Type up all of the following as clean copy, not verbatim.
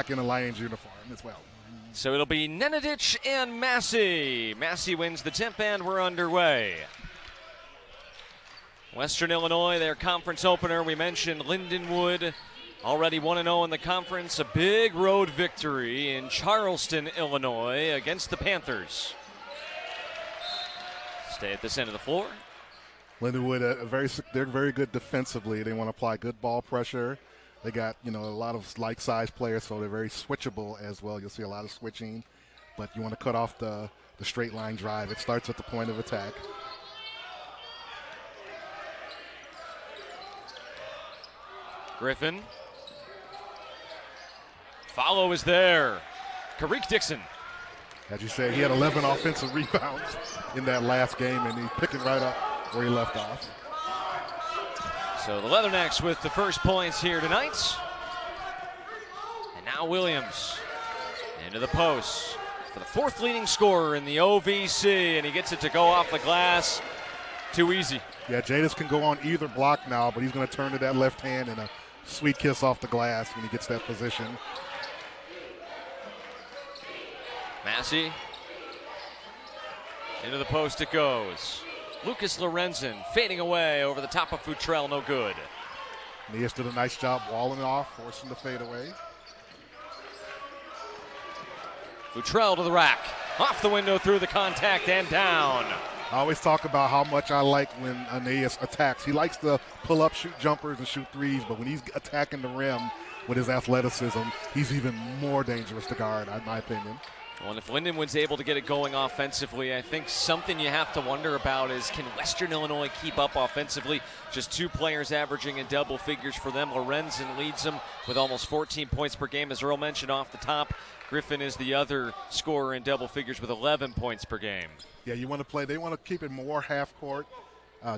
in a Lions uniform as well. So it'll be Nenadic and Massey. Massey wins the tip, and we're underway. Western Illinois, their conference opener. We mentioned Lindenwood, already 1-0 in the conference. A big road victory in Charleston, Illinois, against the Panthers. Stay at this end of the floor. Lindenwood, they're very good defensively. They want to apply good ball pressure. They got, a lot of like-sized players, so they're very switchable as well. You'll see a lot of switching, but you want to cut off the straight line drive. It starts at the point of attack. Griffin. Follow is there. Kareek Dixon. As you say, he had 11 offensive rebounds in that last game, and he's picking right up where he left off. So the Leathernecks with the first points here tonight. And now Williams into the post for the fourth leading scorer in the OVC, and he gets it to go off the glass. Too easy. Yeah, Jadis can go on either block now, but he's going to turn to that left hand and a sweet kiss off the glass when he gets that position. Massey. Into the post it goes. Lucas Lorenzen fading away over the top of Futrell, no good. Anias did a nice job walling off, forcing the fade away. Futrell to the rack. Off the window, through the contact, and down. I always talk about how much I like when Anias attacks. He likes to pull up, shoot jumpers, and shoot threes, but when he's attacking the rim with his athleticism, he's even more dangerous to guard, in my opinion. Well, and if Lindenwood's able to get it going offensively, I think something you have to wonder about is, can Western Illinois keep up offensively? Just two players averaging in double figures for them. Lorenzen leads them with almost 14 points per game, as Earl mentioned off the top. Griffin is the other scorer in double figures with 11 points per game. Yeah, you want to play. They want to keep it more half court.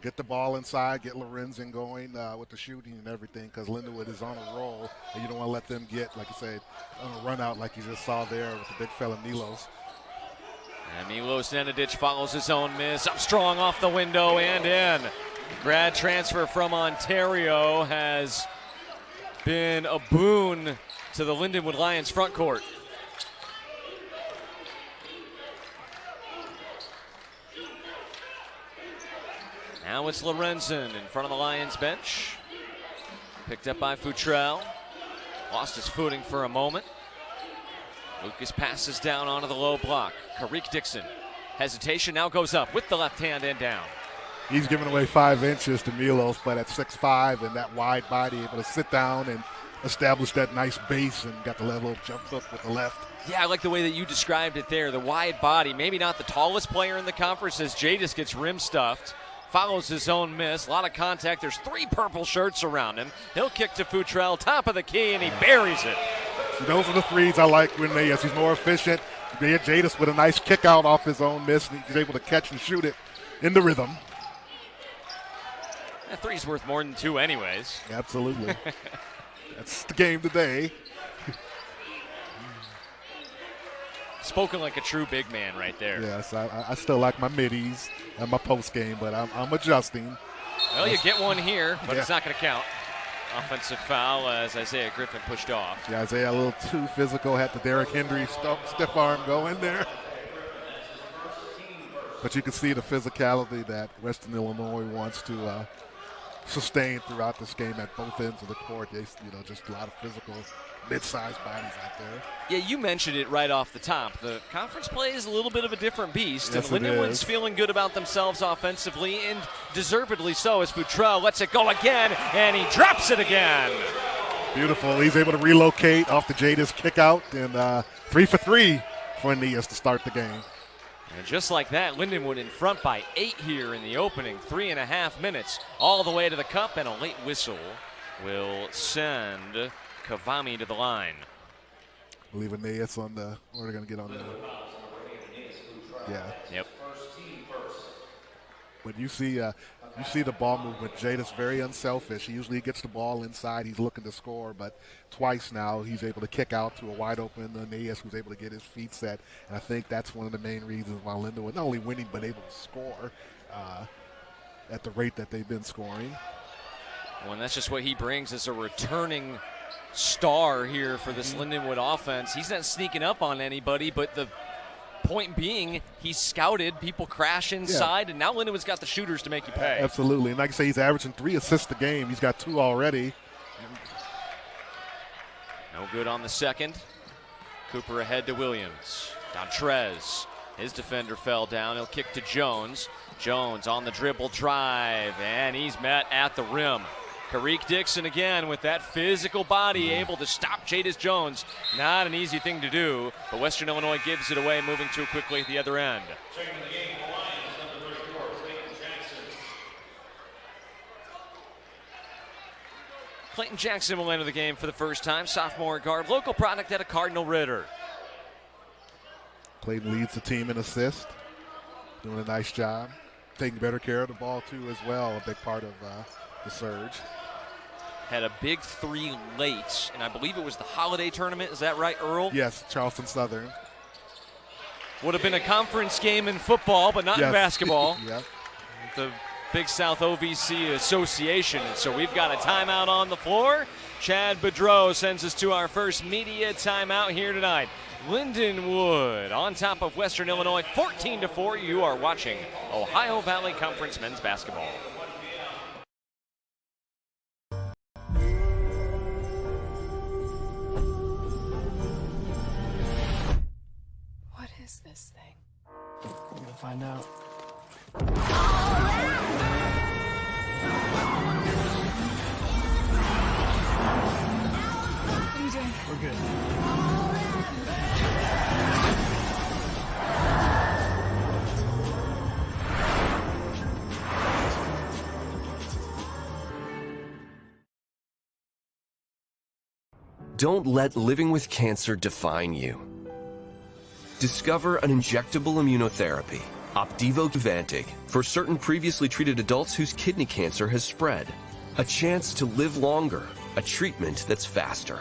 Get the ball inside, get Lorenzen going with the shooting and everything, because Lindenwood is on a roll, and you don't want to let them get, like you said, on a run out like you just saw there with the big fella Milos. And Milos Nenadic follows his own miss. Up strong off the window and in. Grad transfer from Ontario has been a boon to the Lindenwood Lions front court. Now it's Lorenzen in front of the Lions bench. Picked up by Futrell. Lost his footing for a moment. Lucas passes down onto the low block. Kareek Dixon. Hesitation, now goes up with the left hand and down. He's giving away 5 inches to Milos, but at 6'5" and that wide body, able to sit down and establish that nice base and got the level of jump hook with the left. Yeah, I like the way that you described it there. The wide body, maybe not the tallest player in the conference as Jadis gets rim stuffed. Follows his own miss. A lot of contact. There's 3 purple shirts around him. He'll kick to Futrell, top of the key, and he buries it. So those are the threes I like when he's more efficient. Jadis with a nice kick out off his own miss, and he's able to catch and shoot it in the rhythm. That three's worth more than 2 anyways. Absolutely. That's the game today. Spoken like a true big man right there. Yes, I still like my middies and my post game, but I'm adjusting. Well, you get one here, but it's not going to count. Offensive foul as Isaiah Griffin pushed off. Yeah, Isaiah a little too physical, had the Derrick Henry stiff arm go in there. But you can see the physicality that Western Illinois wants to sustain throughout this game at both ends of the court. They, just a lot of physical, mid-sized bodies out there. Yeah, you mentioned it right off the top. The conference play is a little bit of a different beast, yes, and Lindenwood's feeling good about themselves offensively, and deservedly so, as Futrell lets it go again, and he drops it again. Beautiful. He's able to relocate off the Jadis kick out, and 3 for 3 for Anias to start the game. And just like that, Lindenwood in front by 8 here in the opening 3.5 minutes, all the way to the cup, and a late whistle will send Kavami to the line. I believe Anias on the, where are they going to get on the, yeah. Yep. But you see the ball movement. Jada's very unselfish. He usually gets the ball inside. He's looking to score, but twice now he's able to kick out to a wide open Anias who's able to get his feet set. And I think that's one of the main reasons why Lindenwood not only winning but able to score at the rate that they've been scoring. Well, and that's just what he brings as a returning star here for this Lindenwood offense. He's not sneaking up on anybody, but the point being, he's scouted, people crash inside, and now Lindenwood's got the shooters to make you pay. Absolutely, and like I say, he's averaging 3 assists a game. He's got 2 already. No good on the second. Cooper ahead to Williams. Dontrez, his defender fell down. He'll kick to Jones. Jones on the dribble drive, and he's met at the rim. Kareek Dixon again with that physical body, able to stop Jadis Jones. Not an easy thing to do, but Western Illinois gives it away, moving too quickly at the other end. Clayton Jackson will enter the game for the first time. Sophomore guard, local product out of Cardinal Ritter. Clayton leads the team in assists, doing a nice job. Taking better care of the ball, too, as well, a big part of the surge. Had a big 3 late, and I believe it was the holiday tournament. Is that right, Earl? Yes, Charleston Southern. Would have been a conference game in football, but not in basketball. Yep. The Big South OVC Association. So we've got a timeout on the floor. Chad Bedreau sends us to our first media timeout here tonight. Lindenwood on top of Western Illinois, 14-4. You are watching Ohio Valley Conference men's basketball. What is this thing? We'll find out. What are you doing? We're good. Don't let living with cancer define you. Discover an injectable immunotherapy, Opdivo Qvantig, for certain previously treated adults whose kidney cancer has spread. A chance to live longer, a treatment that's faster.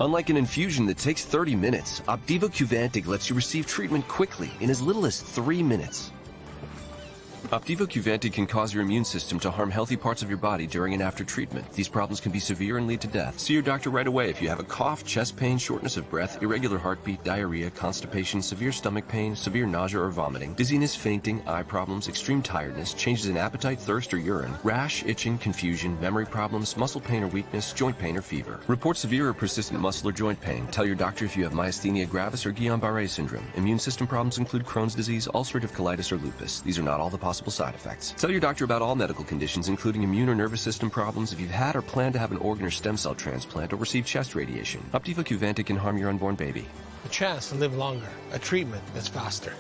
Unlike an infusion that takes 30 minutes, Opdivo Qvantig lets you receive treatment quickly in as little as 3 minutes. Opdivo Qvantig can cause your immune system to harm healthy parts of your body during and after treatment. These problems can be severe and lead to death. See your doctor right away if you have a cough, chest pain, shortness of breath, irregular heartbeat, diarrhea, constipation, severe stomach pain, severe nausea or vomiting, dizziness, fainting, eye problems, extreme tiredness, changes in appetite, thirst, or urine, rash, itching, confusion, memory problems, muscle pain or weakness, joint pain or fever. Report severe or persistent muscle or joint pain. Tell your doctor if you have myasthenia gravis or Guillain-Barré syndrome. Immune system problems include Crohn's disease, ulcerative colitis, or lupus. These are not all the possible side effects. Tell your doctor about all medical conditions, including immune or nervous system problems, if you've had or plan to have an organ or stem cell transplant or receive chest radiation. Opdivo Qvantig can harm your unborn baby. A chance to live longer, a treatment that's faster.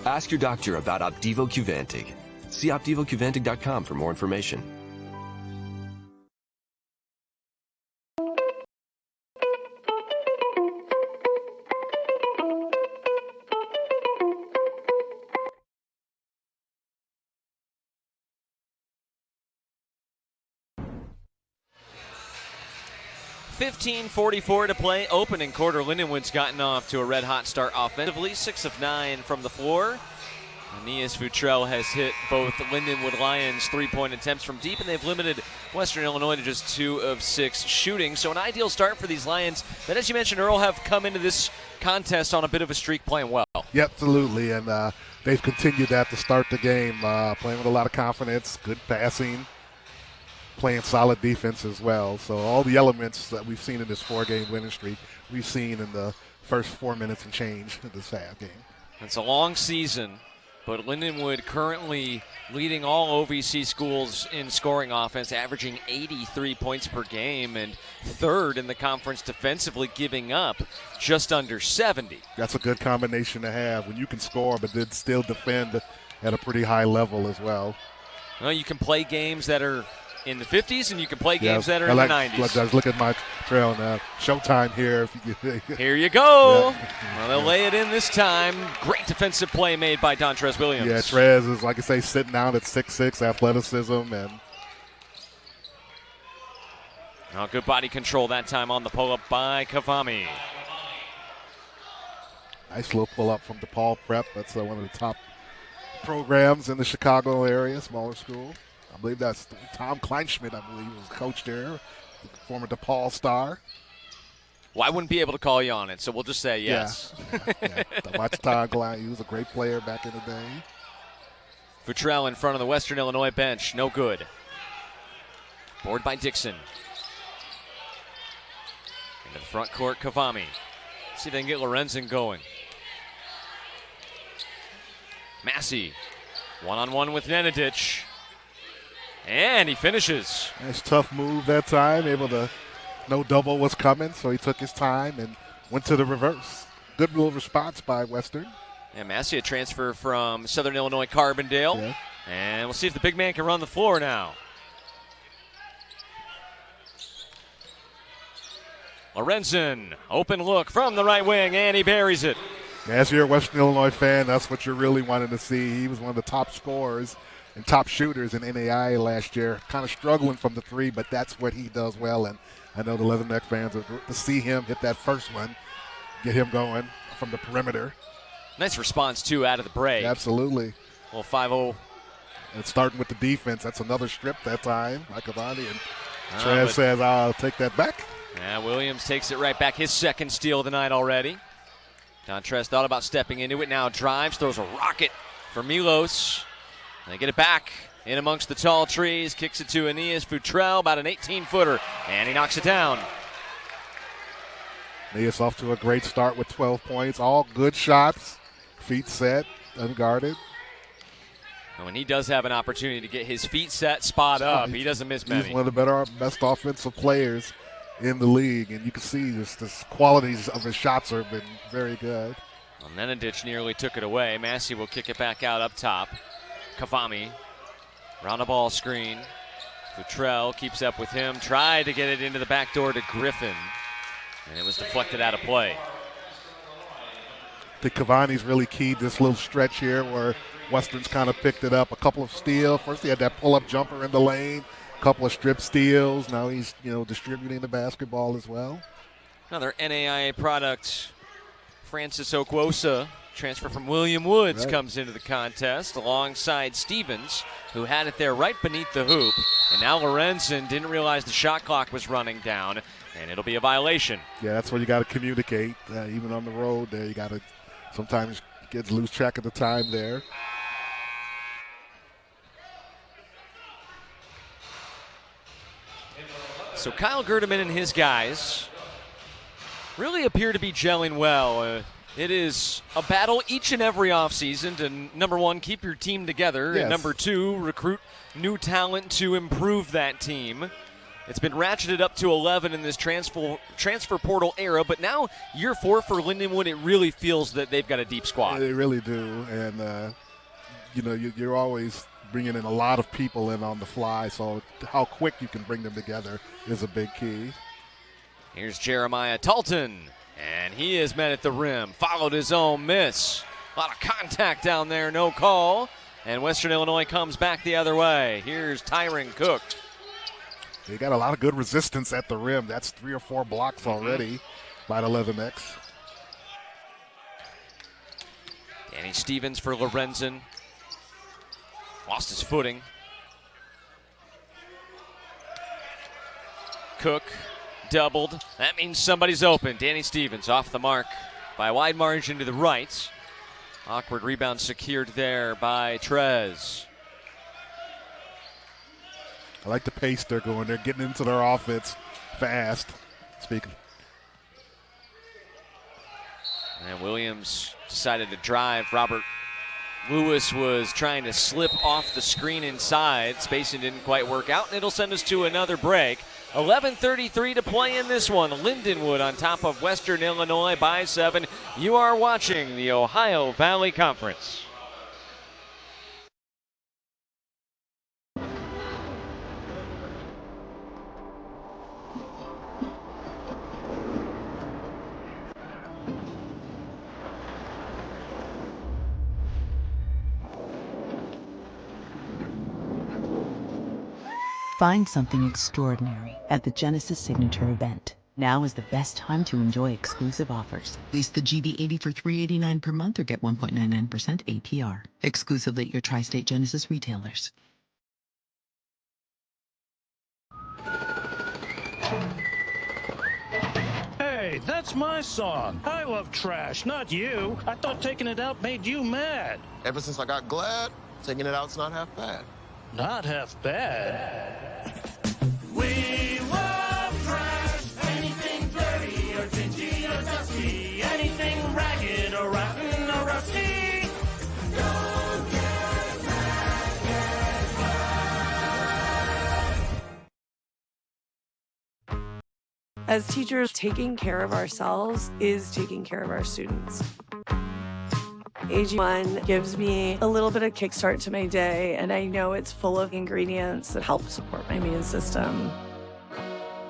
Ask your doctor about Opdivo Qvantig. See OpdivoQvantig.com for more information. .44 to play, opening quarter. Lindenwood's gotten off to a red-hot start offensively, 6 of 9 from the floor. Anias Futrell has hit both Lindenwood Lions' three-point attempts from deep, and they've limited Western Illinois to just 2 of 6 shooting. So an ideal start for these Lions that, as you mentioned, Earl, have come into this contest on a bit of a streak playing well. Yeah, absolutely, and they've continued that to start the game, playing with a lot of confidence, good passing, playing solid defense as well. So all the elements that we've seen in this 4-game winning streak, we've seen in the first 4 minutes and change of this half game. It's a long season, but Lindenwood currently leading all OVC schools in scoring offense, averaging 83 points per game, and third in the conference defensively, giving up just under 70. That's a good combination to have when you can score but then still defend at a pretty high level as well. Well, you can play games that are in the 50s, and you can play games that are in the 90s. Look at my trail now. Showtime here. Here you go. Yeah. Well, they'll lay it in this time. Great defensive play made by Dontrez Williams. Yeah, Trez is, like I say, sitting down at 6'6", athleticism. And good body control that time on the pull-up by Kavami. Nice little pull-up from DePaul Prep. That's one of the top programs in the Chicago area, smaller school. I believe that's Tom Kleinschmidt, I believe, was coach there, the former DePaul star. Well, I wouldn't be able to call you on it, so we'll just say yes. Yeah. I watched Tom Klein. He was a great player back in the day. Futrell in front of the Western Illinois bench. No good. Board by Dixon. Into the front court, Kavami. See if they can get Lorenzen going. Massey, one-on-one with Nenadic. And he finishes. Nice tough move that time. Able to know double was coming, so he took his time and went to the reverse. Good little response by Western. And Massey, a transfer from Southern Illinois Carbondale. Yeah. And we'll see if the big man can run the floor now. Lorenzen, open look from the right wing, and he buries it. As you're a Western Illinois fan, that's what you're really wanting to see. He was one of the top scorers and top shooters in NAIA last year. Kind of struggling from the three, but that's what he does well. And I know the Leatherneck fans, to see him hit that first one, get him going from the perimeter. Nice response, too, out of the break. Absolutely. Well, 5-0. And starting with the defense, that's another strip that time by Cavani. And Trez says, I'll take that back. Yeah, Williams takes it right back. His second steal of the night already. Dontrez thought about stepping into it. Now drives, throws a rocket for Milos. They get it back in amongst the tall trees. Kicks it to Anias Futrell, about an 18-footer, and he knocks it down. Anias off to a great start with 12 points. All good shots. Feet set, unguarded. And when he does have an opportunity to get his feet set, spot up, he doesn't miss many. He's one of the best offensive players in the league, and you can see this qualities of his shots have been very good. Well, Nenadic nearly took it away. Massey will kick it back out up top. Kavami, round the ball screen. Futrell keeps up with him. Tried to get it into the back door to Griffin, and it was deflected out of play. I think Cavani's really keyed this little stretch here where Western's kind of picked it up. A couple of steals. First he had that pull-up jumper in the lane. Couple of strip steals. Now he's, distributing the basketball as well. Another NAIA product, Francis Okwosa, transfer from William Woods, comes into the contest alongside Stevens, who had it there right beneath the hoop. And now Lorenzen didn't realize the shot clock was running down, and it'll be a violation. Yeah, that's what you got to communicate. Even on the road there, you got to sometimes kids lose track of the time there. So Kyle Gerdeman and his guys really appear to be gelling well. It is a battle each and every offseason to, number one, keep your team together, and number two, recruit new talent to improve that team. It's been ratcheted up to 11 in this transfer portal era, but now year 4 for Lindenwood, it really feels that they've got a deep squad. They really do, and you're always bringing in a lot of people in on the fly, so how quick you can bring them together is a big key. Here's Jeremiah Talton, and he is met at the rim, followed his own miss. A lot of contact down there, no call, and Western Illinois comes back the other way. Here's Tyron Cook. They got a lot of good resistance at the rim. That's 3 or 4 blocks already by the Leathernex. Danny Stevens for Lorenzen. Lost his footing. Cook doubled. That means somebody's open. Danny Stevens off the mark by a wide margin to the right. Awkward rebound secured there by Trez. I like the pace they're going. They're getting into their offense fast. Speaking. And Williams decided to drive. Robert Lewis was trying to slip off the screen inside. Spacing didn't quite work out, and it'll send us to another break. 11:33 to play in this one. Lindenwood on top of Western Illinois by 7. You are watching the Ohio Valley Conference. Find something extraordinary at the Genesis Signature event. Now is the best time to enjoy exclusive offers. Lease the GD80 for $389 per month or get 1.99% APR. Exclusively at your tri-state Genesis retailers. Hey, that's my song. I love trash, not you. I thought taking it out made you mad. Ever since I got glad, taking it out's not half bad. Not half bad. We love trash. Anything dirty or dingy or dusty. Anything ragged or rotten or rusty. Don't get mad, get mad. As teachers, taking care of ourselves is taking care of our students. AG1 gives me a little bit of kickstart to my day, and I know it's full of ingredients that help support my immune system.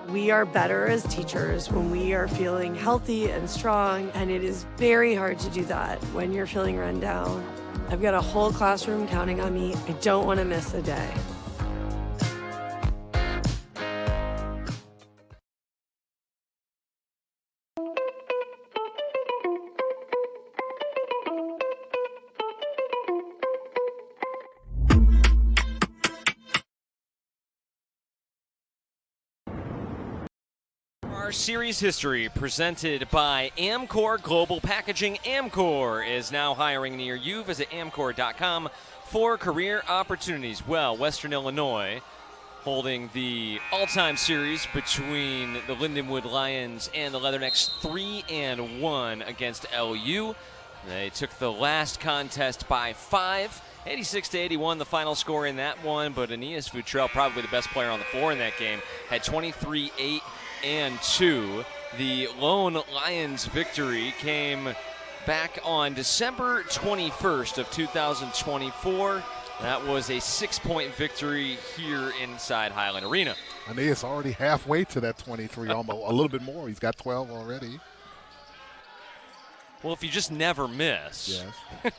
We are better as teachers when we are feeling healthy and strong, and it is very hard to do that when you're feeling run down. I've got a whole classroom counting on me. I don't want to miss a day. Our series history presented by Amcor Global Packaging. Amcor is now hiring near you. Visit amcor.com for career opportunities. Well, Western Illinois holding the all-time series between the Lindenwood Lions and the Leathernecks, 3-1 against LU. They took the last contest by 5. 86-81, the final score in that one, but Anias Futrell, probably the best player on the floor in that game, had 23-8 and 2. The lone Lions victory came back on December 21st of 2024. That was a 6-point victory here inside Highland Arena. Anias already halfway to that 23, almost a little bit more. He's got 12 already. Well, if you just never miss. Yes.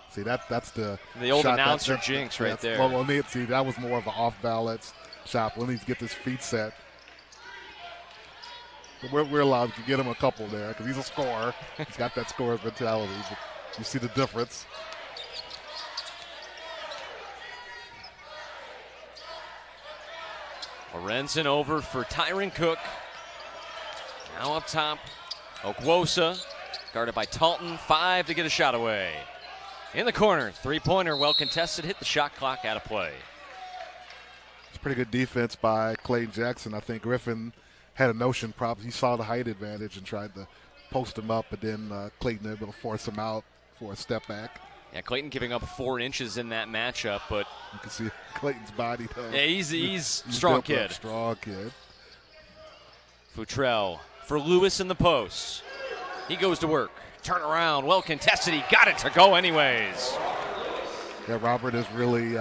See, that's the old shot announcer jinx right there. Well, see, that was more of an off-balance shot. We'll need to get his feet set. But we're allowed to get him a couple there because he's a scorer. He's got that scorer's mentality. But you see the difference. Lorenzen over for Tyron Cook. Now up top, Okwosa, guarded by Talton. 5 to get a shot away. In the corner, three-pointer, well contested, hit the shot clock, out of play. It's pretty good defense by Clayton Jackson. I think Griffin had a notion, probably he saw the height advantage and tried to post him up, but then Clayton able to force him out for a step back. Yeah, Clayton giving up 4 inches in that matchup, but you can see Clayton's body though. Yeah, he's strong kid. Strong kid. Futrell for Lewis in the post. He goes to work. Turn around, well contested. He got it to go anyways. Yeah, Robert is really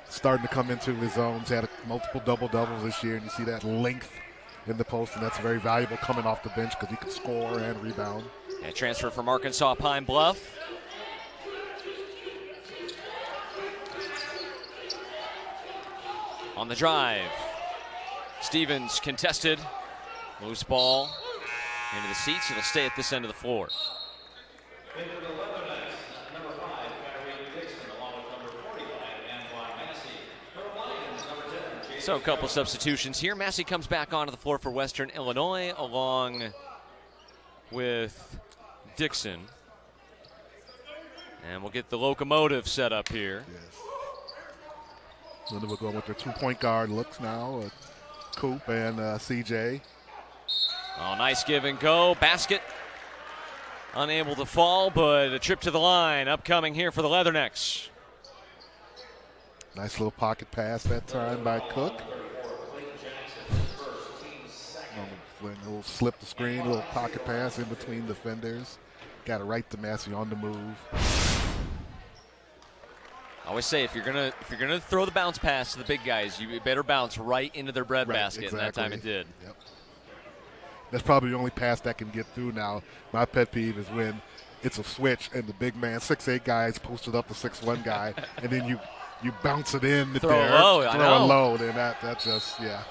starting to come into his own. He's had multiple double-doubles this year, and you see that length in the post, and that's very valuable coming off the bench because he can score and rebound. Yeah, transfer from Arkansas Pine Bluff. On the drive, Stevens contested. Loose ball into the seats. It'll stay at this end of the floor. So a couple substitutions here. Massey comes back onto the floor for Western Illinois along with Dixon. And we'll get the locomotive set up here. Yes. Lindenwood going with their 2-point guard looks now. Coop and CJ. Oh, nice give and go. Basket. Unable to fall, but a trip to the line upcoming here for the Leathernecks. Nice little pocket pass that time by Cook. A little slip the screen, a little pocket pass in between defenders. Got it right to Massey on the move. I always say if you're gonna throw the bounce pass to the big guys, you better bounce right into their breadbasket, exactly. And that time it did. Yep. That's probably the only pass that can get through now. My pet peeve is when it's a switch and the big man, 6'8" guy is posted up the 6'1" guy, and then you bounce it in throw there, it low, throw it low, then that just, yeah.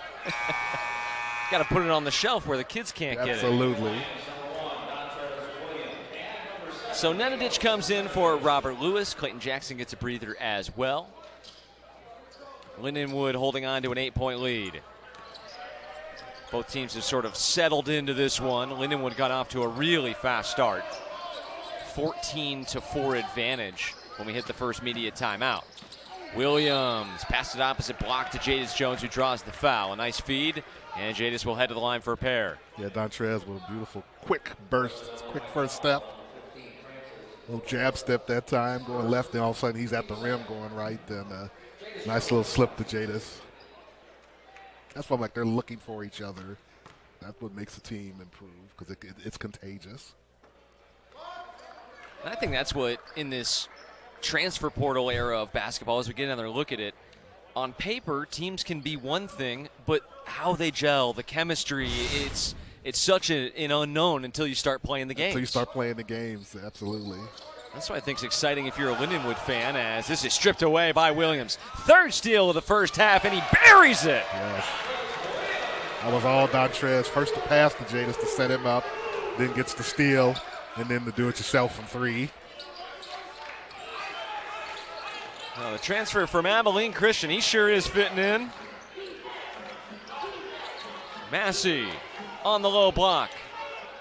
Got to put it on the shelf where the kids can't get it. Absolutely. So Nenadich comes in for Robert Lewis. Clayton Jackson gets a breather as well. Lindenwood holding on to an 8-point lead. Both teams have sort of settled into this one. Lindenwood got off to a really fast start. 14-4 advantage when we hit the first media timeout. Williams passed it opposite block to Jadis Jones, who draws the foul. A nice feed, and Jadis will head to the line for a pair. Yeah, Dontrez with a beautiful quick burst, quick first step. Little jab step that time, going left, and all of a sudden he's at the rim going right. And nice little slip to Jadis. That's why I'm like they're looking for each other. That's what makes the team improve, because it's contagious. I think that's what, in this transfer portal era of basketball, as we get another look at it, on paper, teams can be one thing, but how they gel, the chemistry, it's such an unknown until you start playing the games. Until you start playing the games, absolutely. That's what I think is exciting if you're a Lindenwood fan, as this is stripped away by Williams. Third steal of the first half, and he buries it. Yes. That was all Dontrez. First to pass to Jadis to set him up, then gets the steal, and then to do it yourself from three. The transfer from Abilene Christian, he sure is fitting in. Massey on the low block.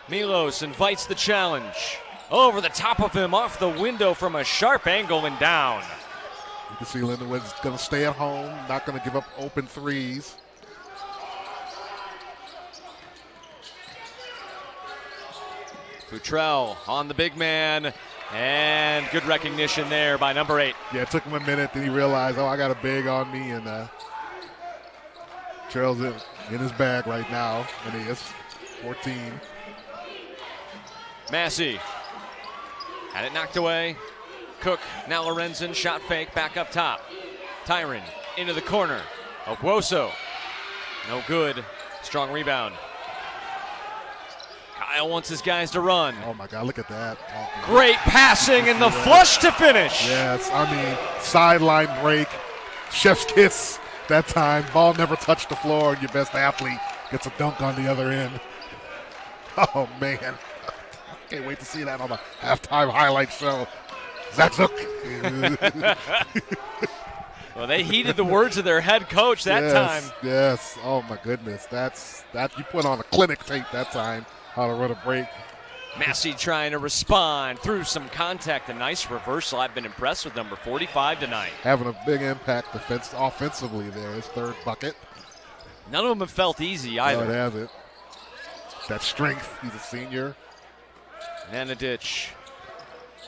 Milos invites the challenge. Over the top of him, off the window from a sharp angle and down. You can see Lindenwood's going to stay at home, not going to give up open threes. Futrell on the big man, and good recognition there by number 8. Yeah, it took him a minute, then he realized, oh, I got a big on me, and Futrell's in his bag right now, and he is 14. Massey had it knocked away. Cook, now Lorenzen, shot fake, back up top. Tyron into the corner. Ogwoso, no good. Strong rebound. Kyle wants his guys to run. Oh my God, look at that. Great passing and the flush to finish. Yes, I mean, sideline break, chef's kiss that time. Ball never touched the floor, and your best athlete gets a dunk on the other end. Oh man, can't wait to see that on the halftime highlight show. Zach Zook. Well, they heeded the words of their head coach that time. Yes, oh my goodness, that you put on a clinic tape that time. How to run a break. Massey trying to respond through some contact. A nice reversal. I've been impressed with number 45 tonight. Having a big impact offensively there. His third bucket. None of them have felt easy either. No, it hasn't. That strength. He's a senior. And a ditch.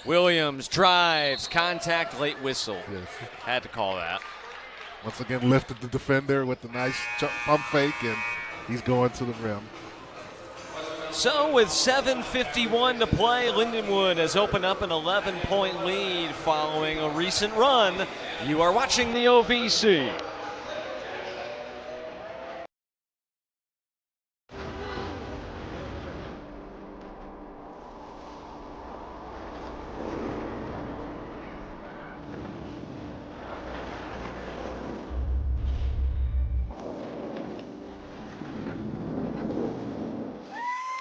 Williams drives. Contact, late whistle. Yes. Had to call that. Once again lifted the defender with the nice pump fake, and he's going to the rim. So with 7:51 to play, Lindenwood has opened up an 11-point lead following a recent run. You are watching the OVC.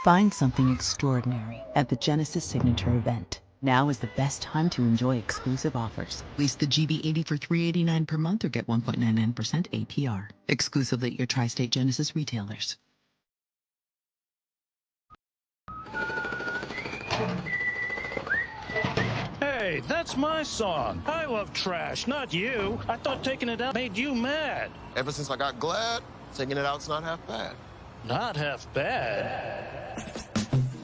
Find something extraordinary at the Genesis Signature event. Now is the best time to enjoy exclusive offers. Lease the GB80 for $389 per month or get 1.99% APR. Exclusively at your Tri-State Genesis retailers. Hey, that's my song. I love trash, not you. I thought taking it out made you mad. Ever since I got glad, taking it out's not half bad. Not half bad.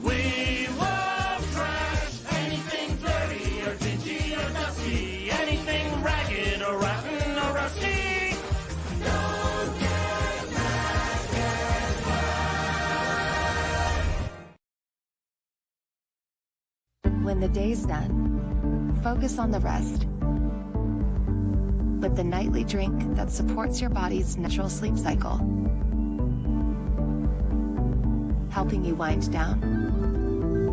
We love trash. Anything dirty or dingy or dusty. Anything ragged or rotten or rusty. Don't get mad, get mad. When the day's done, focus on the rest. With the nightly drink that supports your body's natural sleep cycle. Helping you wind down,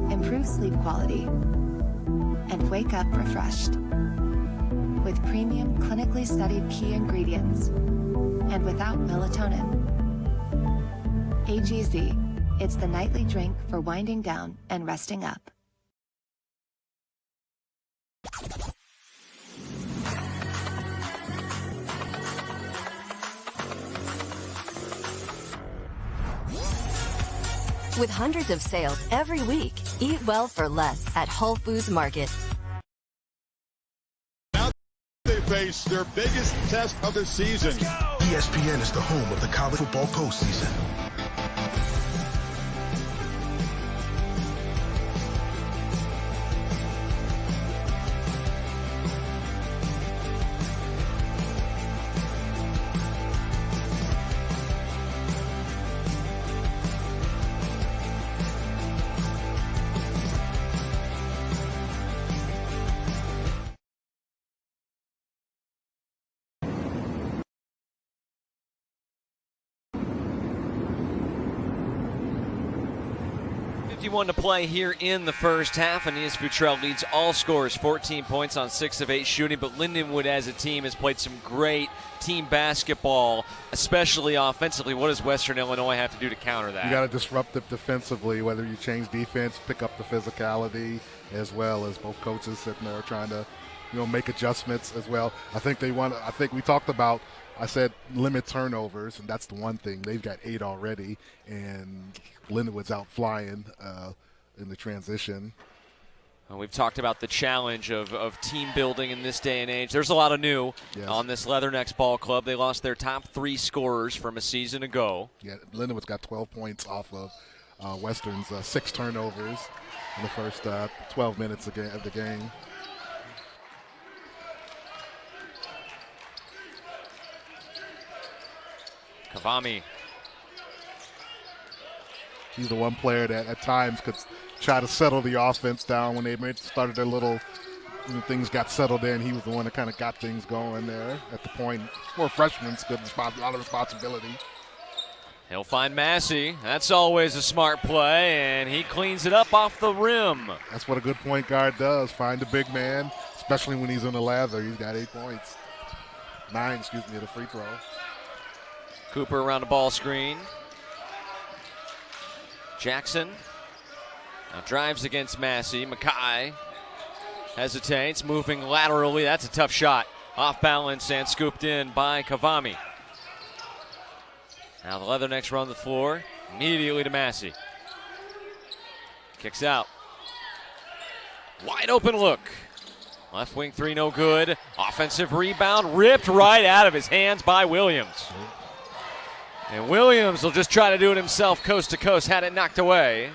improve sleep quality, and wake up refreshed. With premium, clinically studied key ingredients, and without melatonin. AGZ, it's the nightly drink for winding down and resting up. With hundreds of sales every week, eat well for less at Whole Foods Market. Now they face their biggest test of the season. ESPN is the home of the college football postseason. To play here in the first half. Anias Futrell leads all scorers, 14 points on 6 of 8 shooting, but Lindenwood as a team has played some great team basketball, especially offensively. What does Western Illinois have to do to counter that? You got to disrupt it defensively, whether you change defense, pick up the physicality, as well as both coaches sitting there trying to, make adjustments as well. I think we talked about, I said limit turnovers, and that's the one thing. They've got 8 already, and Lindenwood's out flying in the transition. We've talked about the challenge of team building in this day and age. There's a lot of new on this Leathernecks ball club. They lost their top 3 scorers from a season ago. Yeah, Lindenwood's got 12 points off of Western's 6 turnovers in the first 12 minutes of the game. Kavami. He's the one player that at times could try to settle the offense down when they started their little things got settled in. He was the one that kind of got things going there at the point. For freshmen, a lot of responsibility. He'll find Massey. That's always a smart play, and he cleans it up off the rim. That's what a good point guard does, find a big man, especially when he's in the lather. He's got 8 points. 9, at a free throw. Cooper around the ball screen. Jackson now drives against Massey. Mackay hesitates, moving laterally. That's a tough shot. Off balance and scooped in by Kavami. Now the Leathernecks run the floor immediately to Massey. Kicks out. Wide open look. Left wing 3, no good. Offensive rebound ripped right out of his hands by Williams. And Williams will just try to do it himself coast to coast, had it knocked away.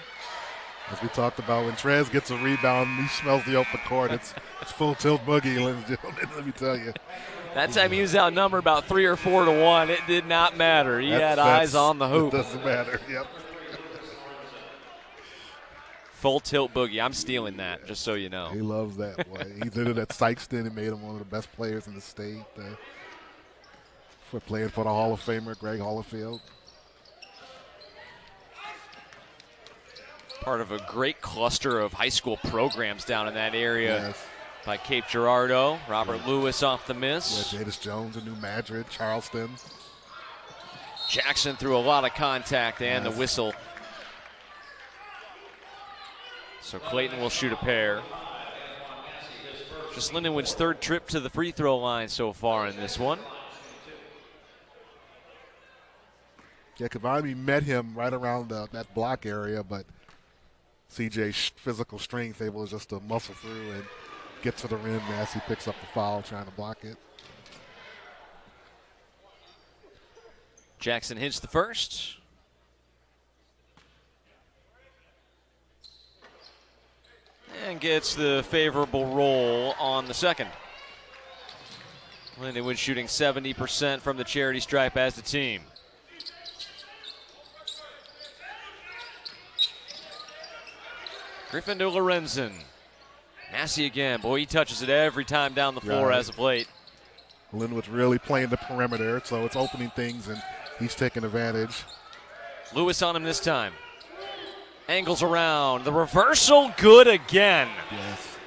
As we talked about, when Trez gets a rebound, he smells the open court. It's full tilt boogie, ladies and gentlemen, let me tell you. That time he was outnumbered about 3 or 4 to 1. It did not matter. He had eyes on the hoop. It doesn't matter, yep. Full tilt boogie. I'm stealing that, just so you know. He loves that boy. He did it at Sykeston and made him one of the best players in the state. For playing for the Hall of Famer, Greg Hollifield. Part of a great cluster of high school programs down in that area by Cape Girardeau. Robert Lewis off the miss. Yeah, Jadis Jones in New Madrid, Charleston. Jackson threw a lot of contact and the whistle. So Clayton will shoot a pair. Just Lindenwood's 3rd trip to the free throw line so far in this one. Yeah, Kavami met him right around that block area, but CJ's physical strength able just to muscle through and get to the rim as he picks up the foul trying to block it. Jackson hits the first. And gets the favorable roll on the second. Lindenwood shooting 70% from the charity stripe as the team. Griffin to Lorenzen. Massey again. Boy, he touches it every time down the floor as of late. Lindenwood's really playing the perimeter, so it's opening things, and he's taking advantage. Lewis on him this time. Angles around. The reversal good again. Yes.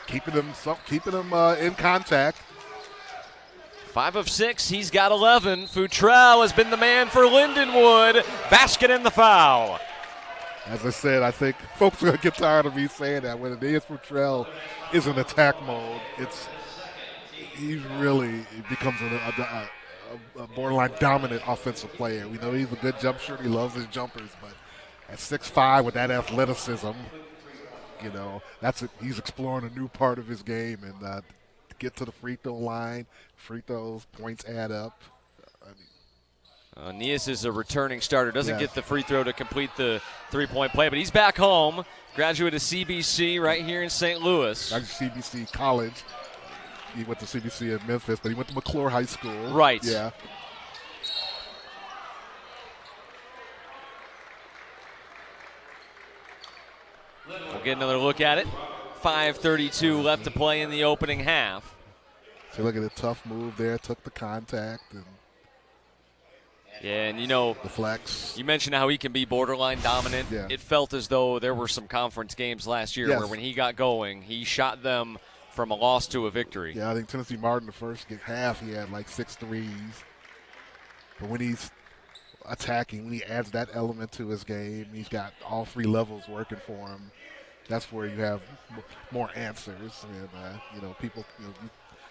Keeping him in contact. 5 of 6. He's got 11. Futrell has been the man for Lindenwood. Basket in the foul. As I said, I think folks are going to get tired of me saying that. When Anias Futrell is in attack mode, he becomes a borderline dominant offensive player. We know he's a good jump shooter. He loves his jumpers, but At 6'5" with that athleticism, you know, he's exploring a new part of his game, and get to the free throw line, free throws, points add up. Anias is a returning starter, doesn't get the free throw to complete the three-point play, but he's back home, graduate of CBC right here in St. Louis. CBC College. He went to CBC in Memphis, but he went to McClure High School. Right. Yeah. We'll get another look at it. 5:32 left to play in the opening half. So look at the tough move there, took the contact. And yeah, and you know, the flex. You mentioned how he can be borderline dominant. Yeah. It felt as though there were some conference games last year where when he got going, he shot them from a loss to a victory. Yeah, I think Tennessee Martin, the first half, he had like 6 threes. But when he's attacking, when he adds that element to his game, he's got all 3 levels working for him. That's where you have more answers. And, you know, people, you know,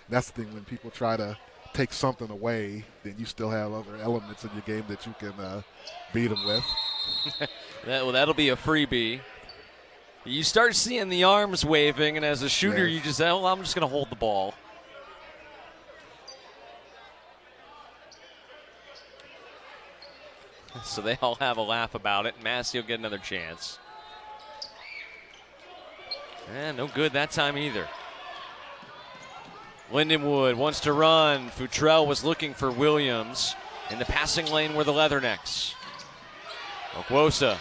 that's the thing when people try to take something away, then you still have other elements in your game that you can beat them with. That'll be a freebie. You start seeing the arms waving, and as a shooter, you just say, oh, I'm just going to hold the ball. So they all have a laugh about it. Massey will get another chance. No good that time either. Lindenwood wants to run. Futrell was looking for Williams in the passing lane were the Leathernecks. Okwosa.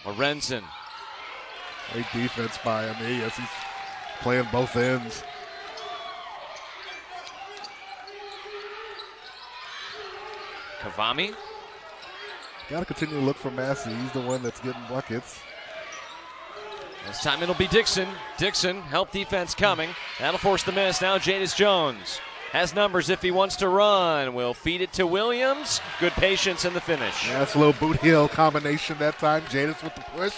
Lorenzen. Great defense by Anias. He's playing both ends. Kavami. Got to continue to look for Massey. He's the one that's getting buckets. This time it'll be Dixon. Dixon, help defense coming. That'll force the miss. Now Jadis Jones has numbers if he wants to run. Will feed it to Williams. Good patience in the finish. Yeah, that's a little boot heel combination that time. Jadis with the push.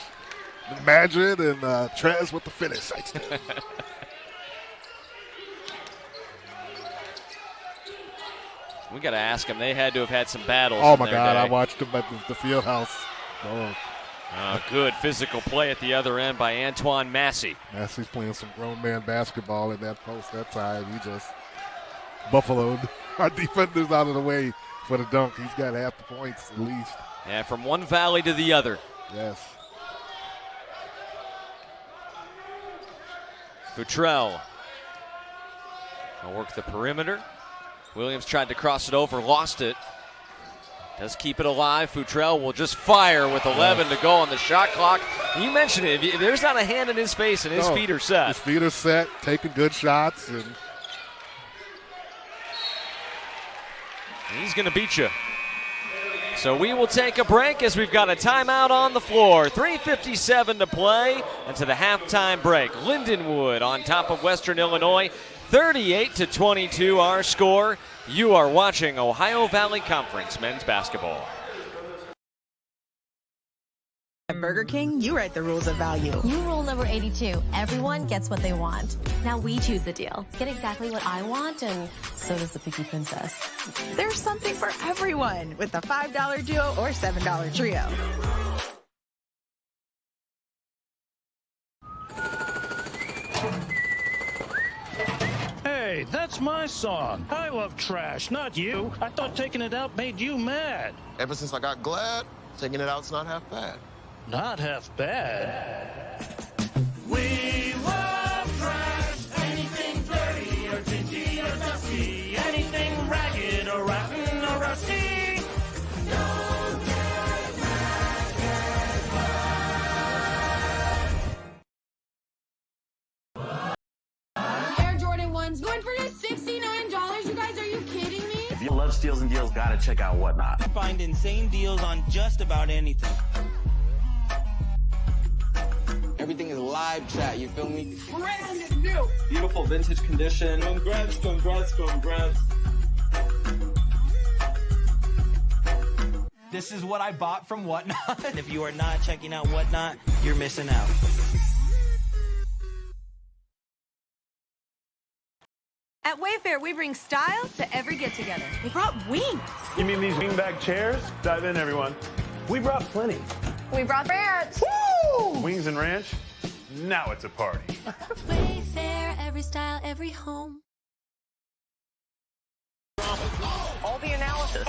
Imagine, and Trez with the finish. We got to ask them. They had to have had some battles. Oh, my God. Day. I watched them at the field house. Oh. Good physical play at the other end by Antoine Massey. Massey's playing some grown man basketball in that post that time. He just buffaloed our defenders out of the way for the dunk. He's got half the points at least. Yeah, from one valley to the other. Yes. Futrell will work the perimeter. Williams tried to cross it over, lost it. Does keep it alive. Futrell will just fire with 11 to go on the shot clock. You mentioned it. If there's not a hand in his face and his feet are set. His feet are set, taking good shots. And he's going to beat you. So we will take a break as we've got a timeout on the floor. 3:57 to play into the halftime break. Lindenwood on top of Western Illinois. 38-22 our score. You are watching Ohio Valley Conference men's basketball. At Burger King, you write the rules of value. New rule number 82. Everyone gets what they want. Now we choose the deal. Get exactly what I want, and so does the Picky Princess. There's something for everyone with the $5 duo or $7 trio. Hey, that's my song. I love trash, not you. I thought taking it out made you mad. Ever since I got glad, taking it out's not half bad. Not half bad. We love trash. Anything dirty or dingy or dusty. Anything ragged or rotten or rusty. Don't get mad, Air Jordan 1s going for just $69. You guys, are you kidding me? If you love steals and deals, gotta check out Whatnot. Find insane deals on just about anything. Everything is live chat, you feel me? Brand new! Beautiful vintage condition. Congrats, congrats, congrats. This is what I bought from Whatnot. If you are not checking out Whatnot, you're missing out. At Wayfair, we bring style to every get-together. We brought wings. You mean these wingback chairs? Dive in, everyone. We brought plenty. We brought ranch. Woo! Wings and ranch? Now it's a party. Wayfair, every style, every home. All the analysis.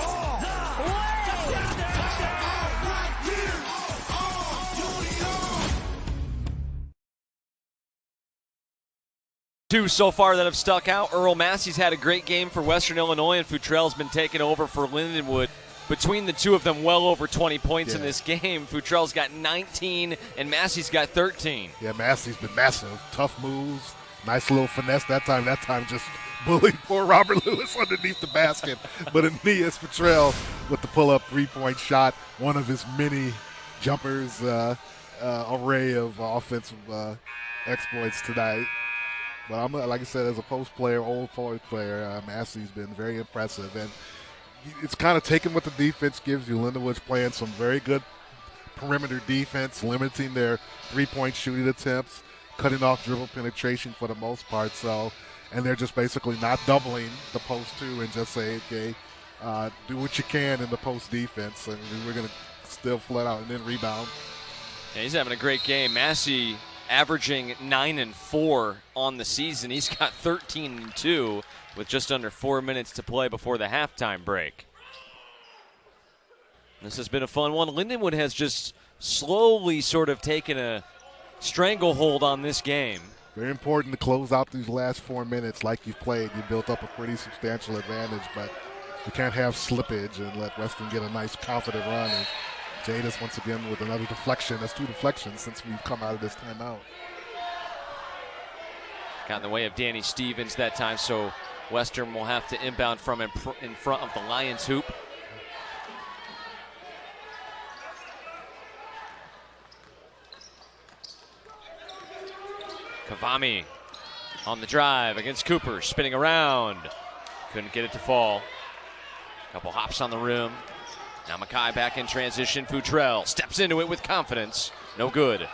Two so far that have stuck out. Earl Massey's had a great game for Western Illinois, and Futrell's been taking over for Lindenwood. Between the two of them, well over 20 points in this game. Futrell's got 19, and Massey's got 13. Yeah, Massey's been massive. Tough moves, nice little finesse that time. That time just bullied poor Robert Lewis underneath the basket. But Anias Futrell with the pull-up three-point shot, one of his many jumpers, array of offensive exploits tonight. But I'm like I said, as a post player, old forward player, Massey's been very impressive. And it's kind of taken what the defense gives you. Lindenwood's playing some very good perimeter defense, limiting their three-point shooting attempts, cutting off dribble penetration for the most part. So, and they're just basically not doubling the post two and just say, okay, do what you can in the post defense, and we're going to still flood out and then rebound. Yeah, he's having a great game. Massey averaging 9 and 4 on the season. He's got 13 and 2 with just under 4 minutes to play before the halftime break. This has been a fun one. Lindenwood has just slowly sort of taken a stranglehold on this game. Very important to close out these last 4 minutes like you've played. You built up a pretty substantial advantage, but you can't have slippage and let Western get a nice confident run. And Jadis once again with another deflection. That's 2 deflections since we've come out of this timeout. Got in the way of Danny Stevens that time, so Western will have to inbound from in front of the Lions hoop. Kavami on the drive against Cooper, spinning around. Couldn't get it to fall. Couple hops on the rim. Now Mackay back in transition. Futrell steps into it with confidence. No good.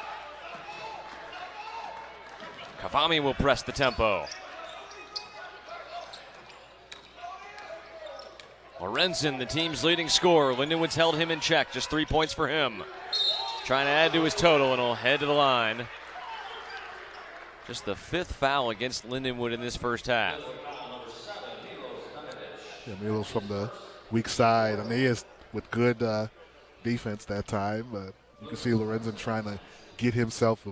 Kavami will press the tempo. Lorenzen, the team's leading scorer. Lindenwood's held him in check. Just 3 points for him. Trying to add to his total, and he'll head to the line. Just the 5th foul against Lindenwood in this first half. Yeah, Milos from the weak side. Anias with good defense that time. You can see Lorenzen trying to get himself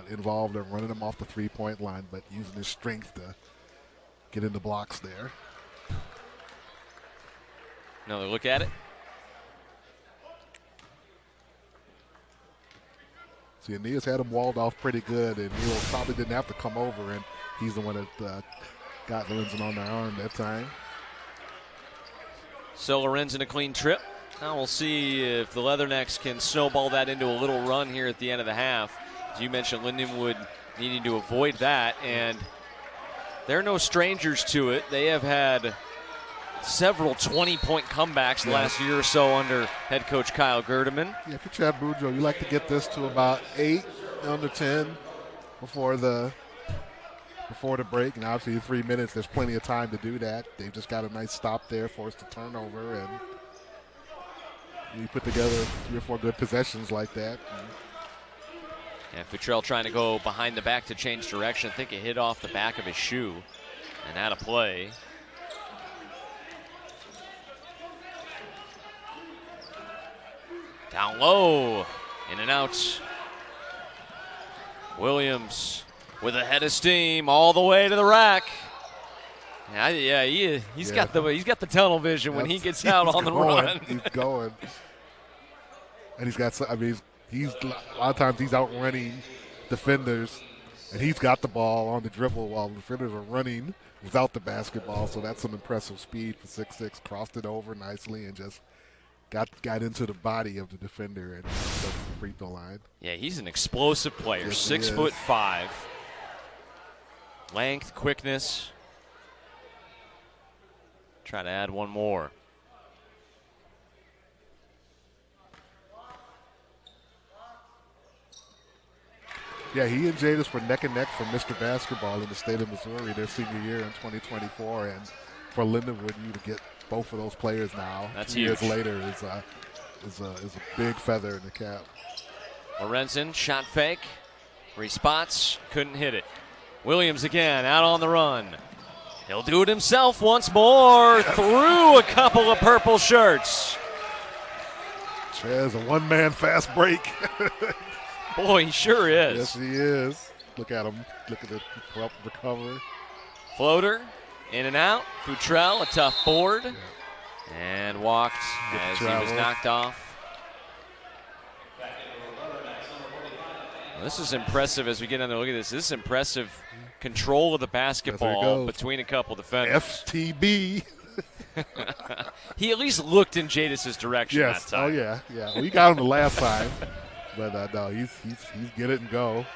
involved and running him off the three-point line, but using his strength to get in the blocks there. Another look at it. See, Anias had him walled off pretty good, and Milos probably didn't have to come over, and he's the one that got Lorenzen on their arm that time. So Lorenzen a clean trip. Now we'll see if the Leathernecks can snowball that into a little run here at the end of the half. As you mentioned, Lindenwood needing to avoid that, and they're no strangers to it. They have had several 20-point comebacks the last year or so under head coach Kyle Gerdeman. Yeah, for Chad Boudreaux, you like to get this to about 8, under 10 before the break, and obviously 3 minutes, there's plenty of time to do that. They've just got a nice stop there, forced a turnover, and you put together 3 or 4 good possessions like that. Yeah, Futrell trying to go behind the back to change direction. I think it hit off the back of his shoe and out of play. Down low, in and out. Williams with a head of steam all the way to the rack. He's got the tunnel vision when he gets out on the run. He's going, and he's got. I mean, he's a lot of times he's outrunning defenders, and he's got the ball on the dribble while the defenders are running without the basketball. So that's some impressive speed for 6'6". Crossed it over nicely and just got into the body of the defender and got to the free throw line. Yeah, he's an explosive player. Yes, 6'5". Length, quickness. Try to add one more. Yeah, he and Jadis were neck and neck for Mr. Basketball in the state of Missouri their senior year in 2024, and for Lindenwood, you to get both of those players now. That's 2 years huge. later is is a big feather in the cap. Lorenzen, shot fake, respots, couldn't hit it. Williams again, out on the run. He'll do it himself once more, through a couple of purple shirts. Trez, a one-man fast break. Boy, he sure is. Yes, he is. Look at him. Look at the recovery. Floater, in and out. Futrell, a tough board. Yeah. And walked as he was knocked off. Well, this is impressive as we get on to look at this. This is impressive control of the basketball between a couple defenders. FTB. He at least looked in Jadis' direction that time. Oh, yeah. Yeah. We got him the last time. But no, he's get it and go.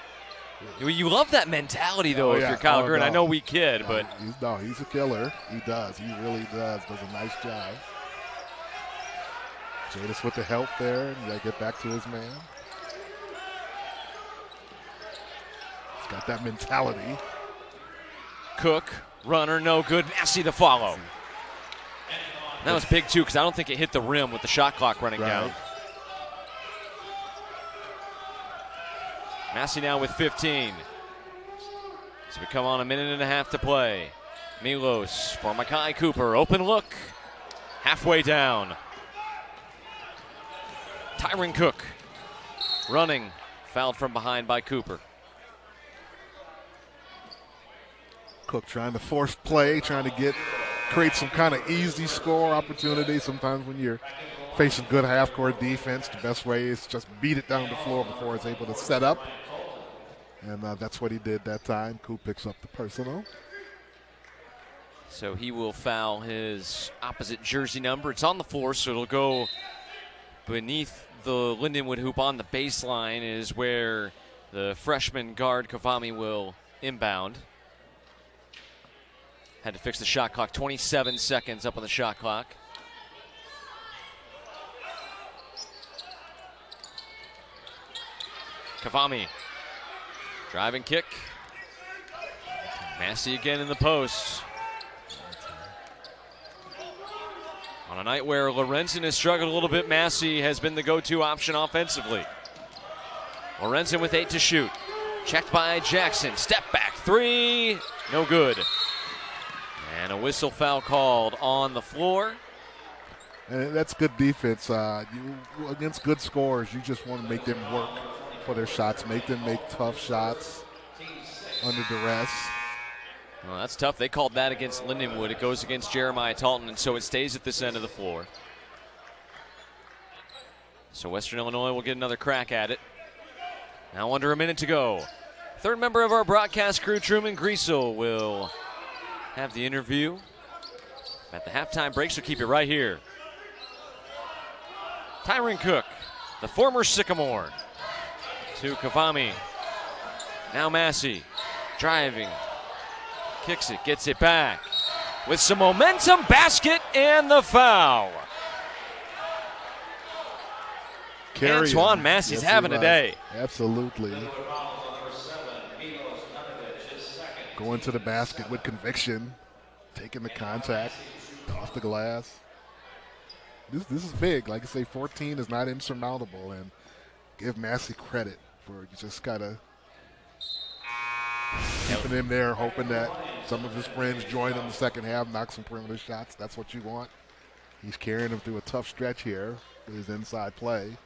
You love that mentality, though, if you're Kyle Gurn. No. I know we kid, but he's a killer. He does. He really does. Does a nice job. Jadis with the help there, and they get back to his man. He's got that mentality. Cook, runner, no good. Massey the follow. That was big, too, because I don't think it hit the rim with the shot clock running down. Massey now with 15. So we come on a minute and a half to play. Milos for Makai Cooper. Open look. Halfway down. Tyron Cook running. Fouled from behind by Cooper. Cook trying to force play, trying to create some kind of easy score opportunity. Sometimes when you're facing good half-court defense, the best way is just beat it down the floor before it's able to set up. And that's what he did that time. Coop picks up the personal. So he will foul his opposite jersey number. It's on the floor, so it'll go beneath the Lindenwood hoop on the baseline is where the freshman guard Kavami will inbound. Had to fix the shot clock. 27 seconds up on the shot clock. Kavami. Driving kick. Massey again in the post. On a night where Lorenzen has struggled a little bit, Massey has been the go-to option offensively. Lorenzen with 8 to shoot. Checked by Jackson. Step back three. No good. And a whistle foul called on the floor. And that's good defense. Against good scorers, you just want to make them work for their shots, make them make tough shots under duress. Well, that's tough. They called that against Lindenwood. It goes against Jeremiah Talton, and so it stays at this end of the floor. So Western Illinois will get another crack at it. Now under a minute to go. Third member of our broadcast crew, Truman Griesel, will have the interview at the halftime break, so keep it right here. Tyron Cook, the former Sycamore, to Kavami. Now Massey driving, kicks it, gets it back. With some momentum, basket and the foul. Antoine Massey's having a day. Absolutely. Going to the basket with conviction, taking the contact off the glass. This is big. Like I say, 14 is not insurmountable, and give Massey credit for just kind of keeping him there, hoping that some of his friends join him in the second half, knock some perimeter shots. That's what you want. He's carrying him through a tough stretch here with his inside play.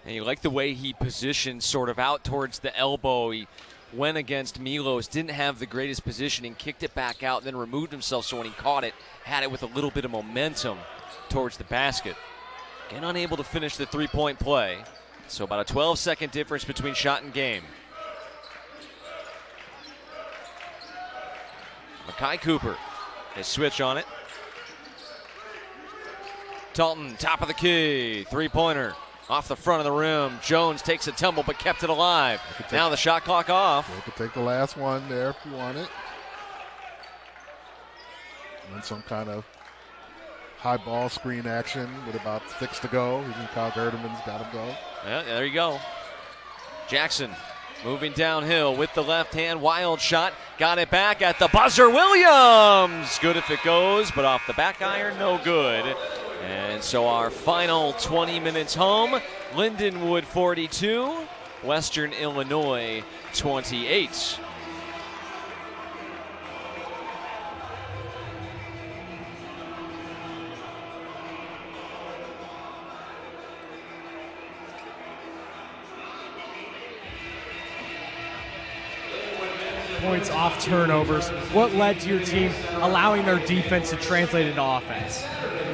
And you like the way he positioned sort of out towards the elbow. He went against Milos, didn't have the greatest positioning, kicked it back out, then removed himself, so when he caught it, had it with a little bit of momentum towards the basket. Again, unable to finish the three-point play. So about a 12-second difference between shot and game. Makai Cooper, his switch on it. Talton, top of the key, three-pointer. Off the front of the rim. Jones takes a tumble but kept it alive. Now the shot clock off. You could take the last one there if you want it. And some kind of high ball screen action with about 6 to go. Even Kyle Gerdeman's got him go. Yeah, there you go. Jackson moving downhill with the left hand. Wild shot. Got it back at the buzzer. Williams. Good if it goes, but off the back iron, no good. And so our final 20 minutes home, Lindenwood 42, Western Illinois 28. Points off turnovers. What led to your team allowing their defense to translate into offense?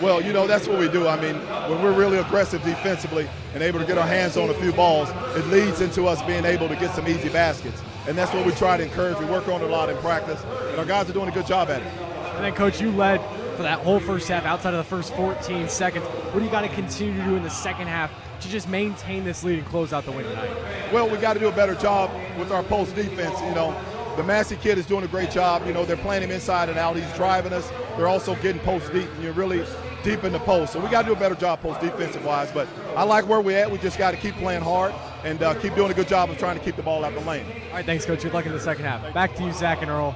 Well, you know, that's what we do. I mean, when we're really aggressive defensively and able to get our hands on a few balls, it leads into us being able to get some easy baskets. And that's what we try to encourage. We work on it a lot in practice, and our guys are doing a good job at it. And then, Coach, you led for that whole first half outside of the first 14 seconds. What do you got to continue to do in the second half to just maintain this lead and close out the win tonight? Well, we got to do a better job with our post defense, you know. The Massey kid is doing a great job. You know, they're playing him inside and out. He's driving us. They're also getting post deep, and you're really deep in the post. So we got to do a better job post defensive-wise. But I like where we're at. We just got to keep playing hard and keep doing a good job of trying to keep the ball out the lane. All right, thanks, Coach. Good luck in the second half. Back to you, Zach and Earl.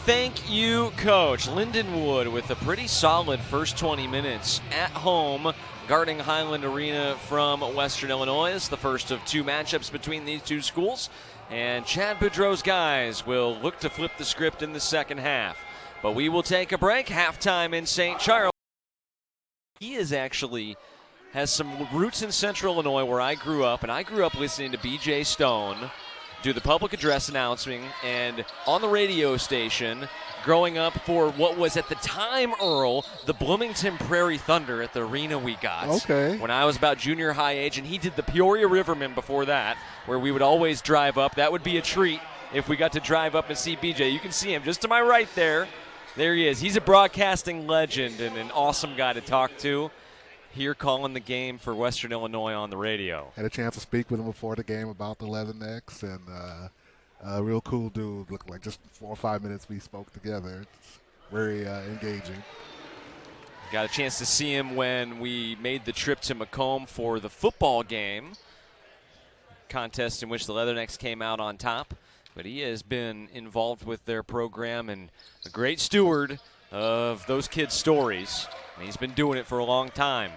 Thank you, Coach. Lindenwood with a pretty solid first 20 minutes at home, guarding Highland Arena from Western Illinois. It's the first of two matchups between these two schools. And Chad Boudreau's guys will look to flip the script in the second half. But we will take a break. Halftime in St. Charles. He has some roots in Central Illinois where I grew up, and I grew up listening to B.J. Stone do the public address announcing and on the radio station growing up for what was at the time, Earl, the Bloomington Prairie Thunder at the arena we got. Okay. When I was about junior high age, and he did the Peoria Rivermen before that, where we would always drive up. That would be a treat if we got to drive up and see BJ. You can see him just to my right there. There he is. He's a broadcasting legend and an awesome guy to talk to. Here calling the game for Western Illinois on the radio. Had a chance to speak with him before the game about the Leathernecks, and a real cool dude. Looked like just 4 or 5 minutes we spoke together. It's very engaging. Got a chance to see him when we made the trip to Macomb for the football game contest in which the Leathernecks came out on top. But he has been involved with their program and a great steward of those kids' stories. And he's been doing it for a long time.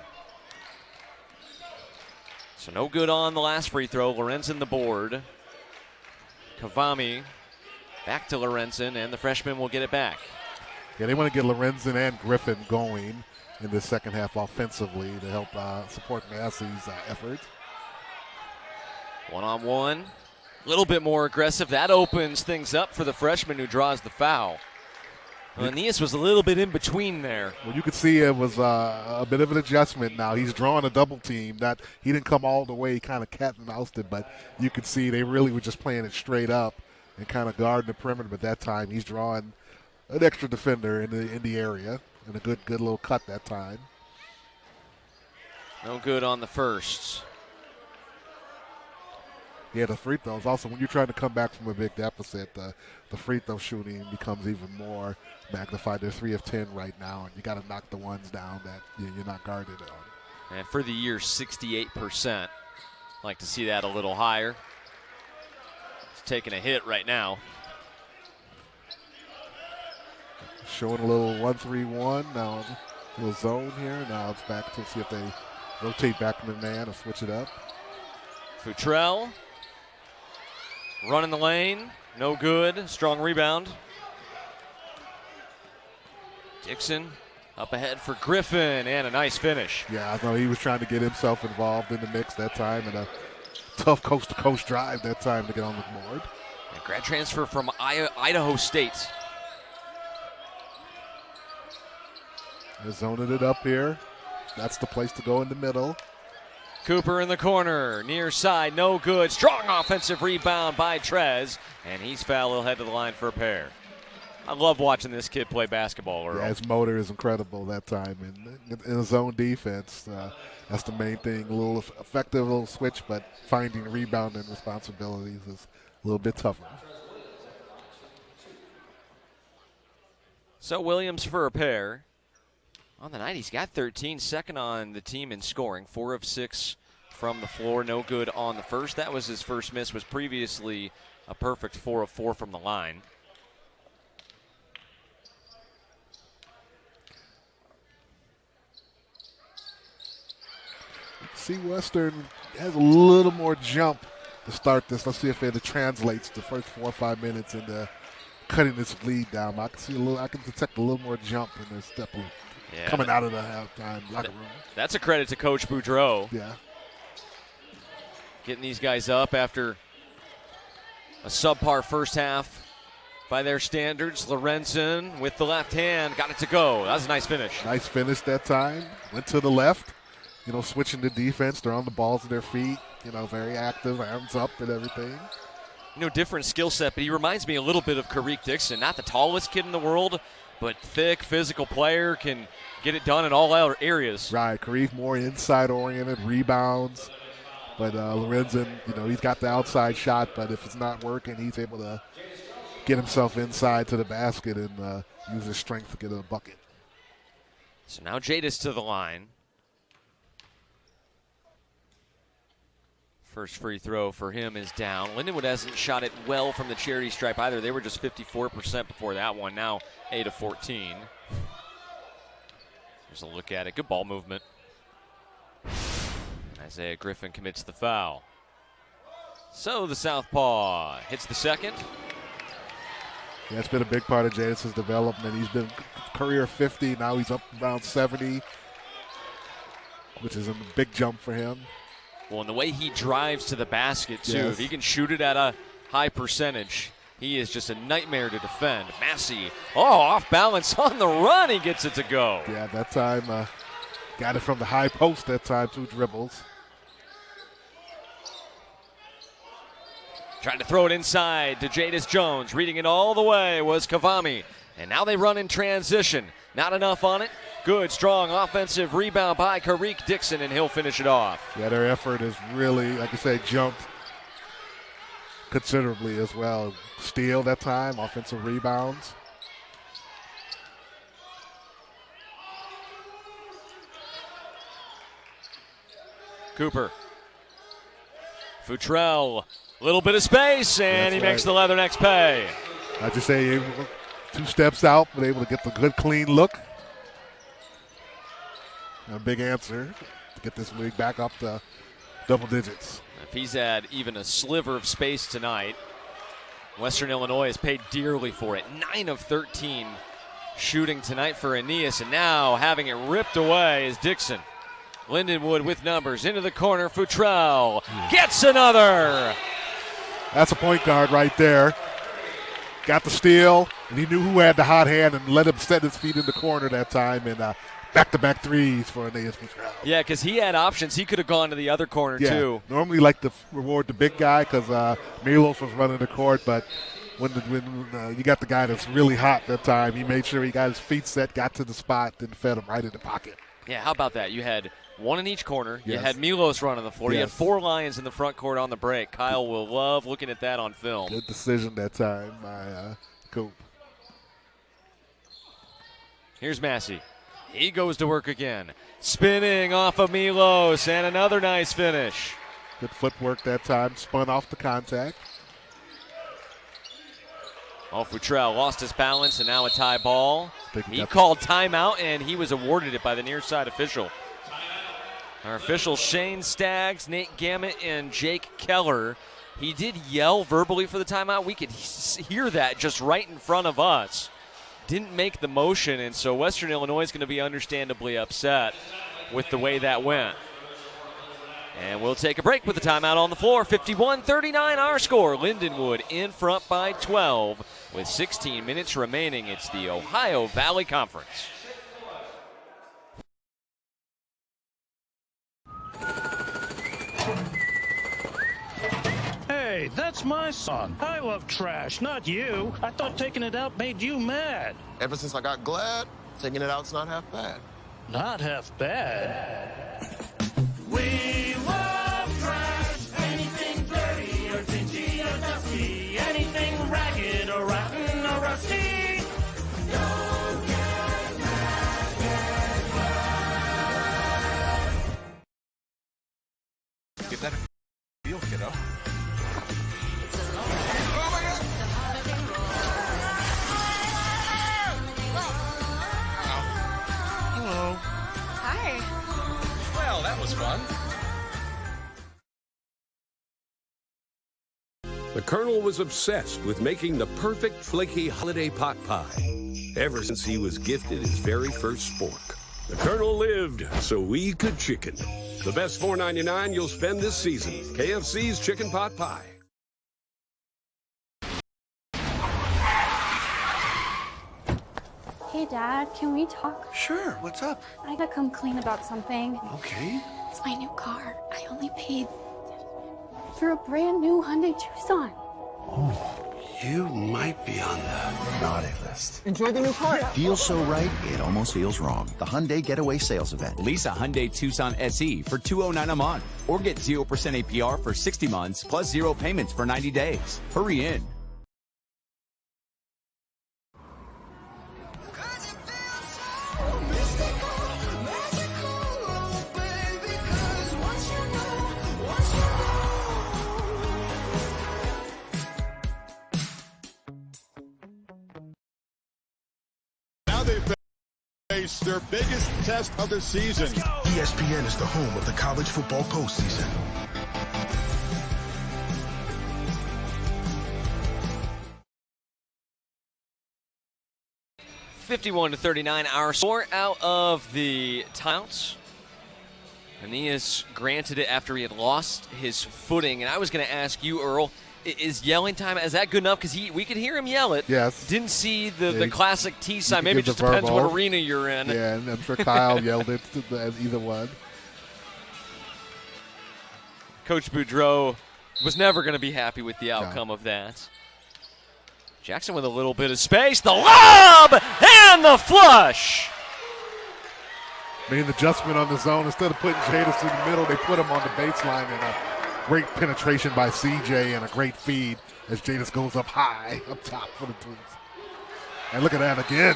So no good on the last free throw. Lorenzen the board. Kavami back to Lorenzen, and the freshman will get it back. Yeah, they want to get Lorenzen and Griffin going in the second half offensively to help support Massey's effort. One-on-one. A little bit more aggressive. That opens things up for the freshman who draws the foul. Well, Anias was a little bit in between there. Well, you could see it was a bit of an adjustment now. He's drawing a double team. He didn't come all the way, kind of cat and moused it, but you could see they really were just playing it straight up and kind of guarding the perimeter. But that time he's drawing an extra defender in the area, and a good little cut that time. No good on the first. Yeah, the free throws. Also, when you're trying to come back from a big deficit, the free throw shooting becomes even more magnified. They're 3 of 10 right now, and you got to knock the ones down that you're not guarded on. And for the year, 68%. Like to see that a little higher. It's taking a hit right now. Showing a little 1-3-1. Now a little zone here. Now it's back to see if they rotate back in the man or switch it up. Futrell running the lane. No good. Strong rebound. Dixon up ahead for Griffin, and a nice finish. Yeah, I know he was trying to get himself involved in the mix that time, and a tough coast-to-coast drive that time to get on the board. A grad transfer from Idaho State. They're zoning it up here. That's the place to go in the middle. Cooper in the corner, near side, no good. Strong offensive rebound by Trez, and he's fouled. He'll head to the line for a pair. I love watching this kid play basketball, Earl. Yeah, his motor is incredible that time. In his zone defense, that's the main thing. A little effective little switch, but finding rebounding responsibilities is a little bit tougher. So Williams for a pair. On the night, he's got 13, second on the team in scoring, 4 of 6 from the floor, no good on the first. That was his first miss, was previously a perfect 4 of 4 from the line. See, Western has a little more jump to start this. Let's see if it translates the first 4 or 5 minutes into cutting this lead down. I can detect a little more jump in their step coming out of the halftime locker room. That's a credit to Coach Boudreau. Yeah. Getting these guys up after a subpar first half by their standards. Lorenzen with the left hand, got it to go. That was a nice finish. Nice finish that time. Went to the left. Switching the defense. They're on the balls of their feet. Very active, hands up and everything. Different skill set, but he reminds me a little bit of Kareek Dixon. Not the tallest kid in the world, but thick, physical player, can get it done in all areas. Right, Kareek more inside-oriented, rebounds. But Lorenzen, he's got the outside shot, but if it's not working, he's able to get himself inside to the basket and use his strength to get a bucket. So now Jadis to the line. First free throw for him is down. Lindenwood hasn't shot it well from the charity stripe either. They were just 54% before that one. Now 8 of 14. There's a look at it. Good ball movement. Isaiah Griffin commits the foul. So the southpaw hits the second. Yeah, it's been a big part of Jadis' development. He's been career 50. Now he's up around 70, which is a big jump for him. Well, and the way he drives to the basket, too, yes. If he can shoot it at a high percentage, he is just a nightmare to defend. Massey, off balance on the run, he gets it to go. Yeah, that time got it from the high post that time, 2 dribbles. Trying to throw it inside to Jadis Jones. Reading it all the way was Kavami. And now they run in transition. Not enough on it. Good, strong offensive rebound by Kareek Dixon, and he'll finish it off. Yeah, their effort has really, like I say, jumped considerably as well. Steal that time, offensive rebounds. Cooper. Futrell, a little bit of space, and he makes the Leathernecks pay. I just say 2 steps out, but able to get the good, clean look. A big answer to get this league back up to double digits. If he's had even a sliver of space tonight, Western Illinois has paid dearly for it. 9 of 13 shooting tonight for Anias, and now having it ripped away is Dixon. Lindenwood with numbers into the corner. Futrell gets another. That's a point guard right there. Got the steal, and he knew who had the hot hand and let him set his feet in the corner that time. And back-to-back threes for Anias Futrell. Yeah, because he had options. He could have gone to the other corner, too. Normally like to reward the big guy because Milos was running the court, but when you got the guy that's really hot that time, he made sure he got his feet set, got to the spot, then fed him right in the pocket. Yeah, how about that? You had 1 in each corner. Yes. You had Milos running the floor. Yes. You had 4 Lions in the front court on the break. Kyle will love looking at that on film. Good decision that time by Coop. Here's Massey. He goes to work again. Spinning off of Milos, and another nice finish. Good footwork that time. Spun off the contact. Futrell lost his balance, and now a tie ball. He got called timeout, and he was awarded it by the near side official. Our officials, Shane Staggs, Nate Gammett, and Jake Keller. He did yell verbally for the timeout. We could hear that just right in front of us. Didn't make the motion, and so Western Illinois is going to be understandably upset with the way that went. And we'll take a break with the timeout on the floor. 51-39 our score. Lindenwood in front by 12 with 16 minutes remaining. It's the Ohio Valley Conference. Hey, that's my song. I love trash, not you. I thought taking it out made you mad. Ever since I got glad, taking it out's not half bad. Not half bad. We love trash. Anything dirty or dingy or dusty. Anything ragged or rotten or rusty. Don't get mad, get Get that feel, kiddo. Hello. Hi. Well, that was fun. The Colonel was obsessed with making the perfect flaky holiday pot pie ever since he was gifted his very first spork. The Colonel lived so we could chicken. The best $4.99 you'll spend this season. KFC's Chicken Pot Pie. Hey, Dad, can we talk? Sure, what's up? I gotta come clean about something. Okay. It's my new car. I only paid for a brand new Hyundai Tucson. Oh, you might be on the naughty list. Enjoy the new car. Feels so right, it almost feels wrong. The Hyundai Getaway Sales Event. Lease a Hyundai Tucson SE for $209 a month, or get 0% APR for 60 months plus 0 payments for 90 days. Hurry in. Now they face their biggest test of the season. ESPN is the home of the college football postseason. (51-39) our score out of the timeouts. Anias granted it after he had lost his footing, and I was going to ask you, Earl, is yelling time, is that good enough? Because we could hear him yell it. Yes. Didn't see the classic T sign. Maybe it just verbal. depends what arena you're in. Yeah, and I'm sure Kyle yelled it to either one. Coach Boudreau was never going to be happy with the outcome of that. Jackson with a little bit of space. The lob and the flush. Made an adjustment on the zone. Instead of putting Jadis in the middle, they put him on the baseline, and a great penetration by CJ and a great feed as Jadis goes up high, up top for the twos. And look at that again.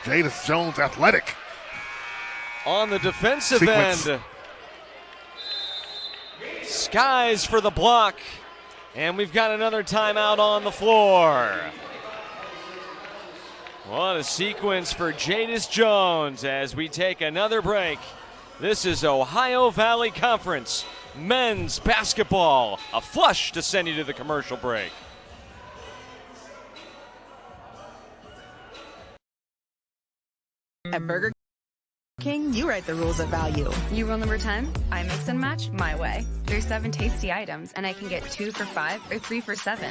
Jadis Jones athletic. On the defensive end. Skies for the block. And we've got another timeout on the floor. What a sequence for Jadis Jones as we take another break. This is Ohio Valley Conference men's basketball. A flush to send you to the commercial break. At Burger King, you write the rules of value. You rule number 10, I mix and match my way. There's 7 tasty items, and I can get 2 for $5 or 3 for $7.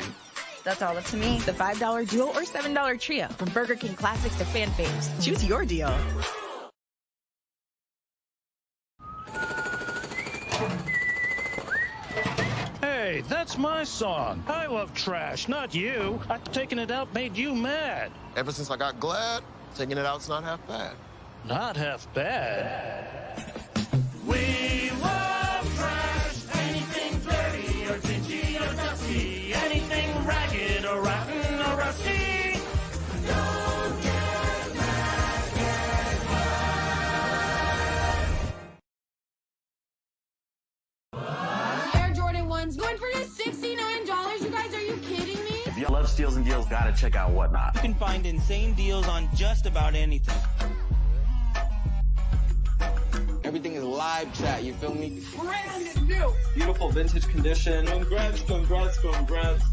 That's all up to me. The $5 duo or $7 trio. From Burger King classics to fan faves. Choose your deal. Hey, that's my song. I love trash, not you. I thought taking it out made you mad. Ever since I got glad, taking it out's not half bad. Not half bad. We love trash. Anything dirty or dingy or dusty. Anything ragged or rotten or rusty. Don't get mad, get Air Jordan 1s going for just $69. You guys, are you kidding me? If you love steals and deals, gotta check out Whatnot. You can find insane deals on just about anything. Everything is live chat, you feel me? Brand new! Beautiful vintage condition. Congrats, congrats, congrats.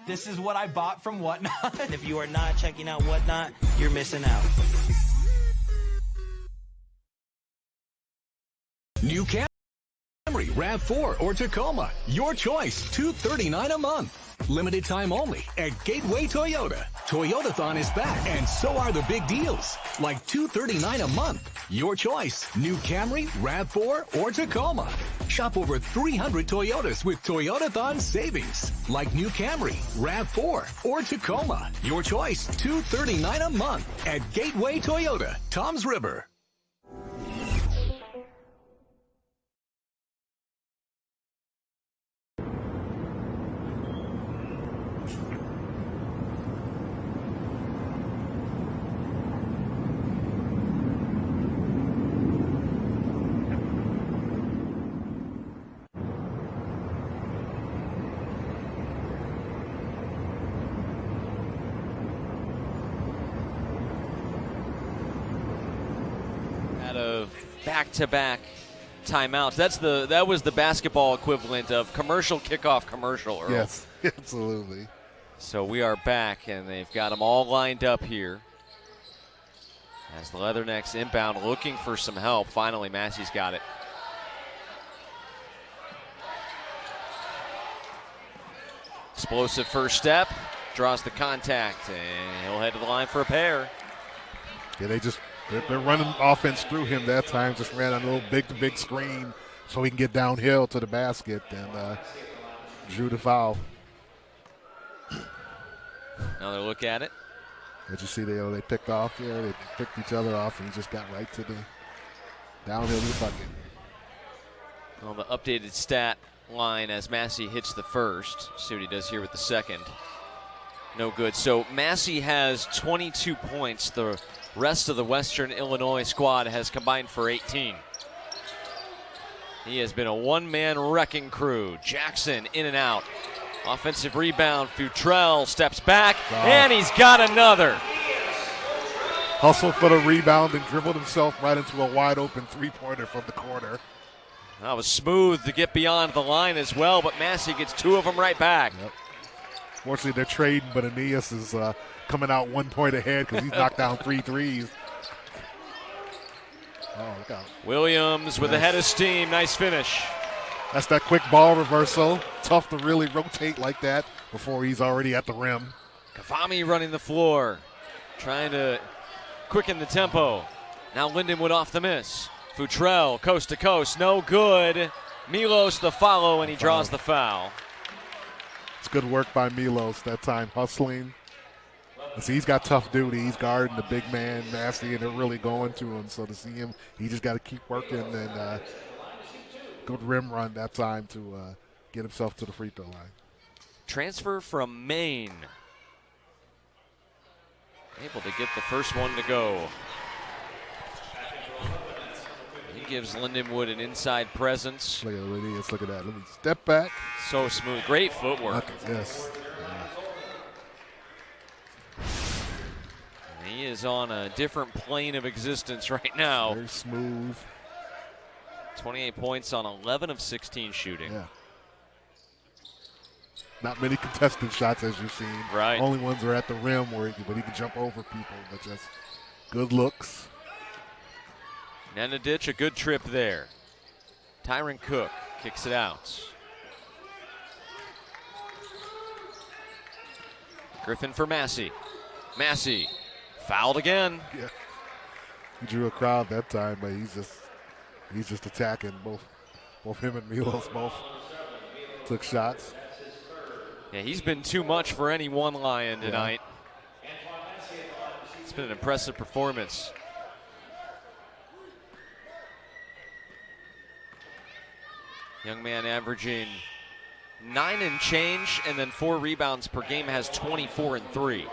This is what I bought from Whatnot. If you are not checking out Whatnot, you're missing out. New Camry, RAV4, or Tacoma. Your choice, $239 a month. Limited time only at Gateway Toyota. Toyotathon is back, and so are the big deals, like $239 a month. Your choice, new Camry, RAV4, or Tacoma. Shop over 300 Toyotas with Toyotathon savings, like new Camry, RAV4, or Tacoma. Your choice, $239 a month at Gateway Toyota, Toms River. Of back-to-back timeouts. That was the basketball equivalent of commercial kickoff commercial, Earl. Yes, absolutely. So we are back, and they've got them all lined up here. As the Leathernecks inbound, looking for some help. Finally, Massey's got it. Explosive first step, draws the contact, and he'll head to the line for a pair. Yeah, they're running offense through him that time. Just ran a little big screen so he can get downhill to the basket and drew the foul. Another look at it. Did you see they picked off there? They picked each other off, and he just got right to the downhill to the bucket. Well, the updated stat line as Massey hits the first. See what he does here with the second. No good. So Massey has 22 points. The rest of the Western Illinois squad has combined for 18. He has been a one-man wrecking crew. Jackson in and out. Offensive rebound. Futrell steps back, and he's got another. Hustled for the rebound and dribbled himself right into a wide-open three-pointer from the corner. That was smooth to get beyond the line as well, but Massey gets two of them right back. Yep. Fortunately, they're trading, but Anias is coming out 1 point ahead because he's knocked down 3 threes. Oh, look out. Williams with a head of steam. Nice finish. That's that quick ball reversal. Tough to really rotate like that before he's already at the rim. Kafami running the floor, trying to quicken the tempo. Now Lindenwood off the miss. Futrell, coast to coast, no good. Milos the follow, and he draws the foul. It's good work by Milos that time, hustling. See, he's got tough duty. He's guarding the big man, Massey, and they're really going to him. So to see him, he just got to keep working and good rim run that time to get himself to the free throw line. Transfer from Maine. Able to get the first one to go. He gives Lindenwood an inside presence. Look at what he is. Look at that. Let me step back. So smooth. Great footwork. Yes. And he is on a different plane of existence right now. Very smooth. 28 points on 11 of 16 shooting. Yeah. Not many contested shots as you've seen. Right. Only ones are at the rim where he can jump over people, but just good looks. Nenadich, a good trip there. Tyron Cook kicks it out. Griffin for Massey. Massey fouled again. Yeah. He drew a crowd that time, but he's just attacking both him and Milos both took shots. Yeah, he's been too much for any one Lion tonight. It's been an impressive performance. Young man averaging 9 and change and then 4 rebounds per game, has 24 and 3.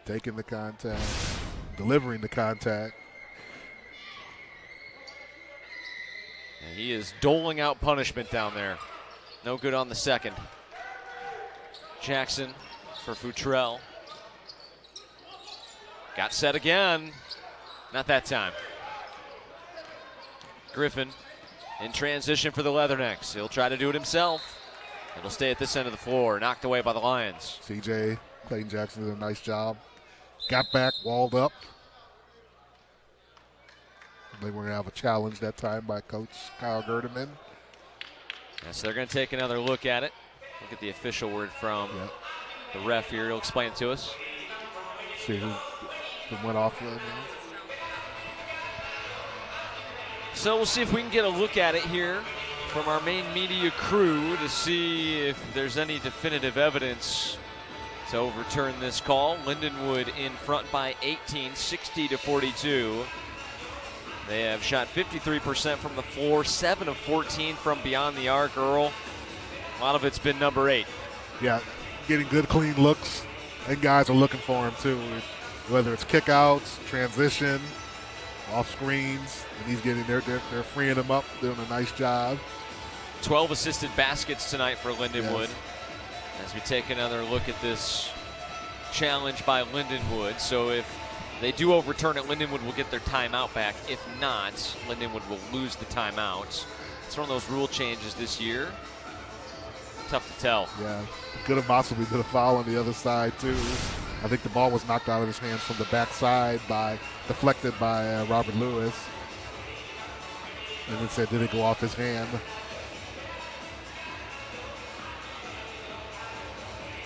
Taking the contact, delivering the contact. And he is doling out punishment down there. No good on the second. Jackson for Futrell. Got set again. Not that time. Griffin in transition for the Leathernecks. He'll try to do it himself. It'll stay at this end of the floor. Knocked away by the Lions. CJ, Clayton Jackson did a nice job. Got back, walled up. They were going to have a challenge that time by Coach Kyle Gerdeman. Yes, they're going to take another look at it. Look at the official word from the ref here. He'll explain it to us. See who went off. So we'll see if we can get a look at it here from our main media crew to see if there's any definitive evidence to overturn this call. Lindenwood in front by 18, 60-42. They have shot 53% from the floor, 7 of 14 from beyond the arc, Earl. A lot of it's been number 8. Yeah, getting good, clean looks, and guys are looking for him too. Whether it's kickouts, transition, off screens, and he's getting they're freeing him up, doing a nice job. 12 assisted baskets tonight for Lindenwood. Yes. As we take another look at this challenge by Lindenwood. So if they do overturn it, Lindenwood will get their timeout back. If not, Lindenwood will lose the timeout. It's one of those rule changes this year. Tough to tell. Yeah, could have possibly been a foul on the other side too. I think the ball was knocked out of his hands from the backside deflected by Robert Lewis. And it said, did it go off his hand?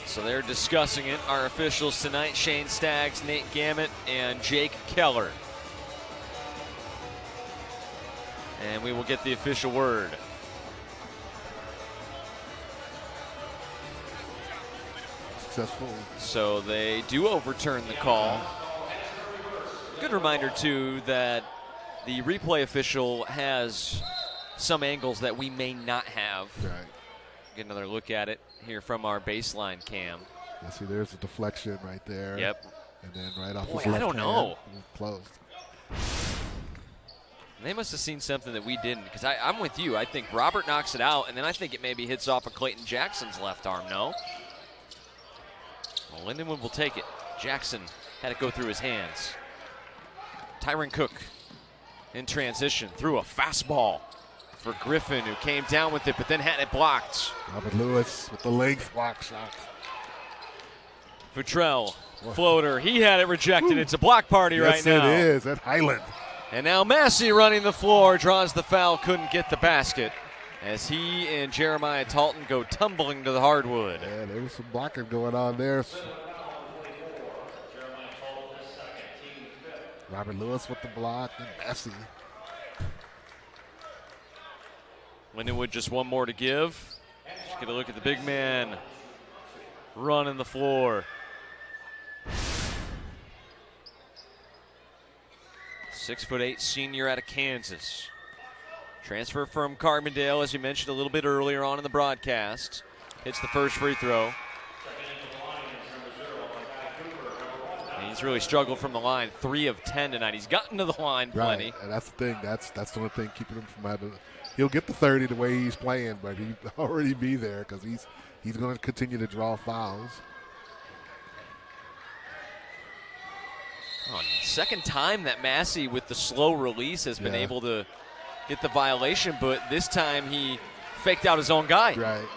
So they're discussing it. Our officials tonight, Shane Staggs, Nate Gammett, and Jake Keller. And we will get the official word. Successful. So they do overturn the call. Good reminder, too, that the replay official has some angles that we may not have. Right. Get another look at it here from our baseline cam. Yeah, see, there's a deflection right there. Yep. And then right off Boy, his left I don't know. Closed. They must have seen something that we didn't, because I'm with you. I think Robert knocks it out, and then I think it maybe hits off of Clayton Jackson's left arm, no? Well, Lindenwood will take it. Jackson had it go through his hands. Tyron Cook in transition threw a fastball for Griffin, who came down with it, but then had it blocked. Robert Lewis with the length block shot. Futrell, floater, he had it rejected. It's a block party right now. Yes, it is at Highland. And now Massey running the floor, draws the foul, couldn't get the basket, as he and Jeremiah Talton go tumbling to the hardwood. Yeah, there was some blocking going on there. Robert Lewis with the block, and Massey. Lindenwood just one more to give. Just get a look at the big man running the floor. 6'8" senior out of Kansas. Transfer from Carbondale, as you mentioned a little bit earlier on in the broadcast. Hits the first free throw. And he's really struggled from the line. 3 of 10 tonight. He's gotten to the line plenty. Right, and that's the thing. That's the only thing keeping him from having. He'll get the 30 the way he's playing, but he'll already be there because he's going to continue to draw fouls. Oh, second time that Massey, with the slow release, has been able to get the violation, but this time he faked out his own guy. Right.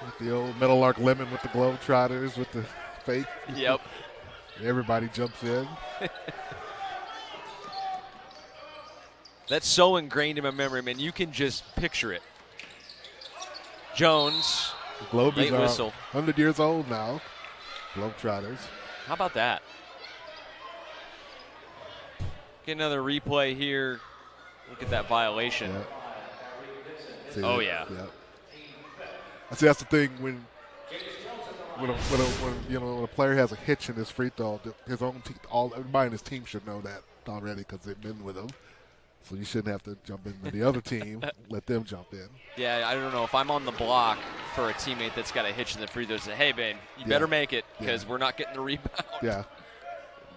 Like the old Meadowlark Lemon with the Globetrotters with the fake. Yep. Everybody jumps in. That's so ingrained in my memory, man. You can just picture it. Jones, the Globies late are whistle. 100 years old now. Globetrotters. How about that? Get another replay here. Look at that violation. Yeah. See, oh, yeah. I see that's the thing when a player has a hitch in his free throw, his own team, everybody in his team should know that already because they've been with him. So you shouldn't have to jump into the other team. Let them jump in. Yeah, I don't know. If I'm on the block for a teammate that's got a hitch in the free throw, say, hey, man, you better make it because we're not getting the rebound. Yeah.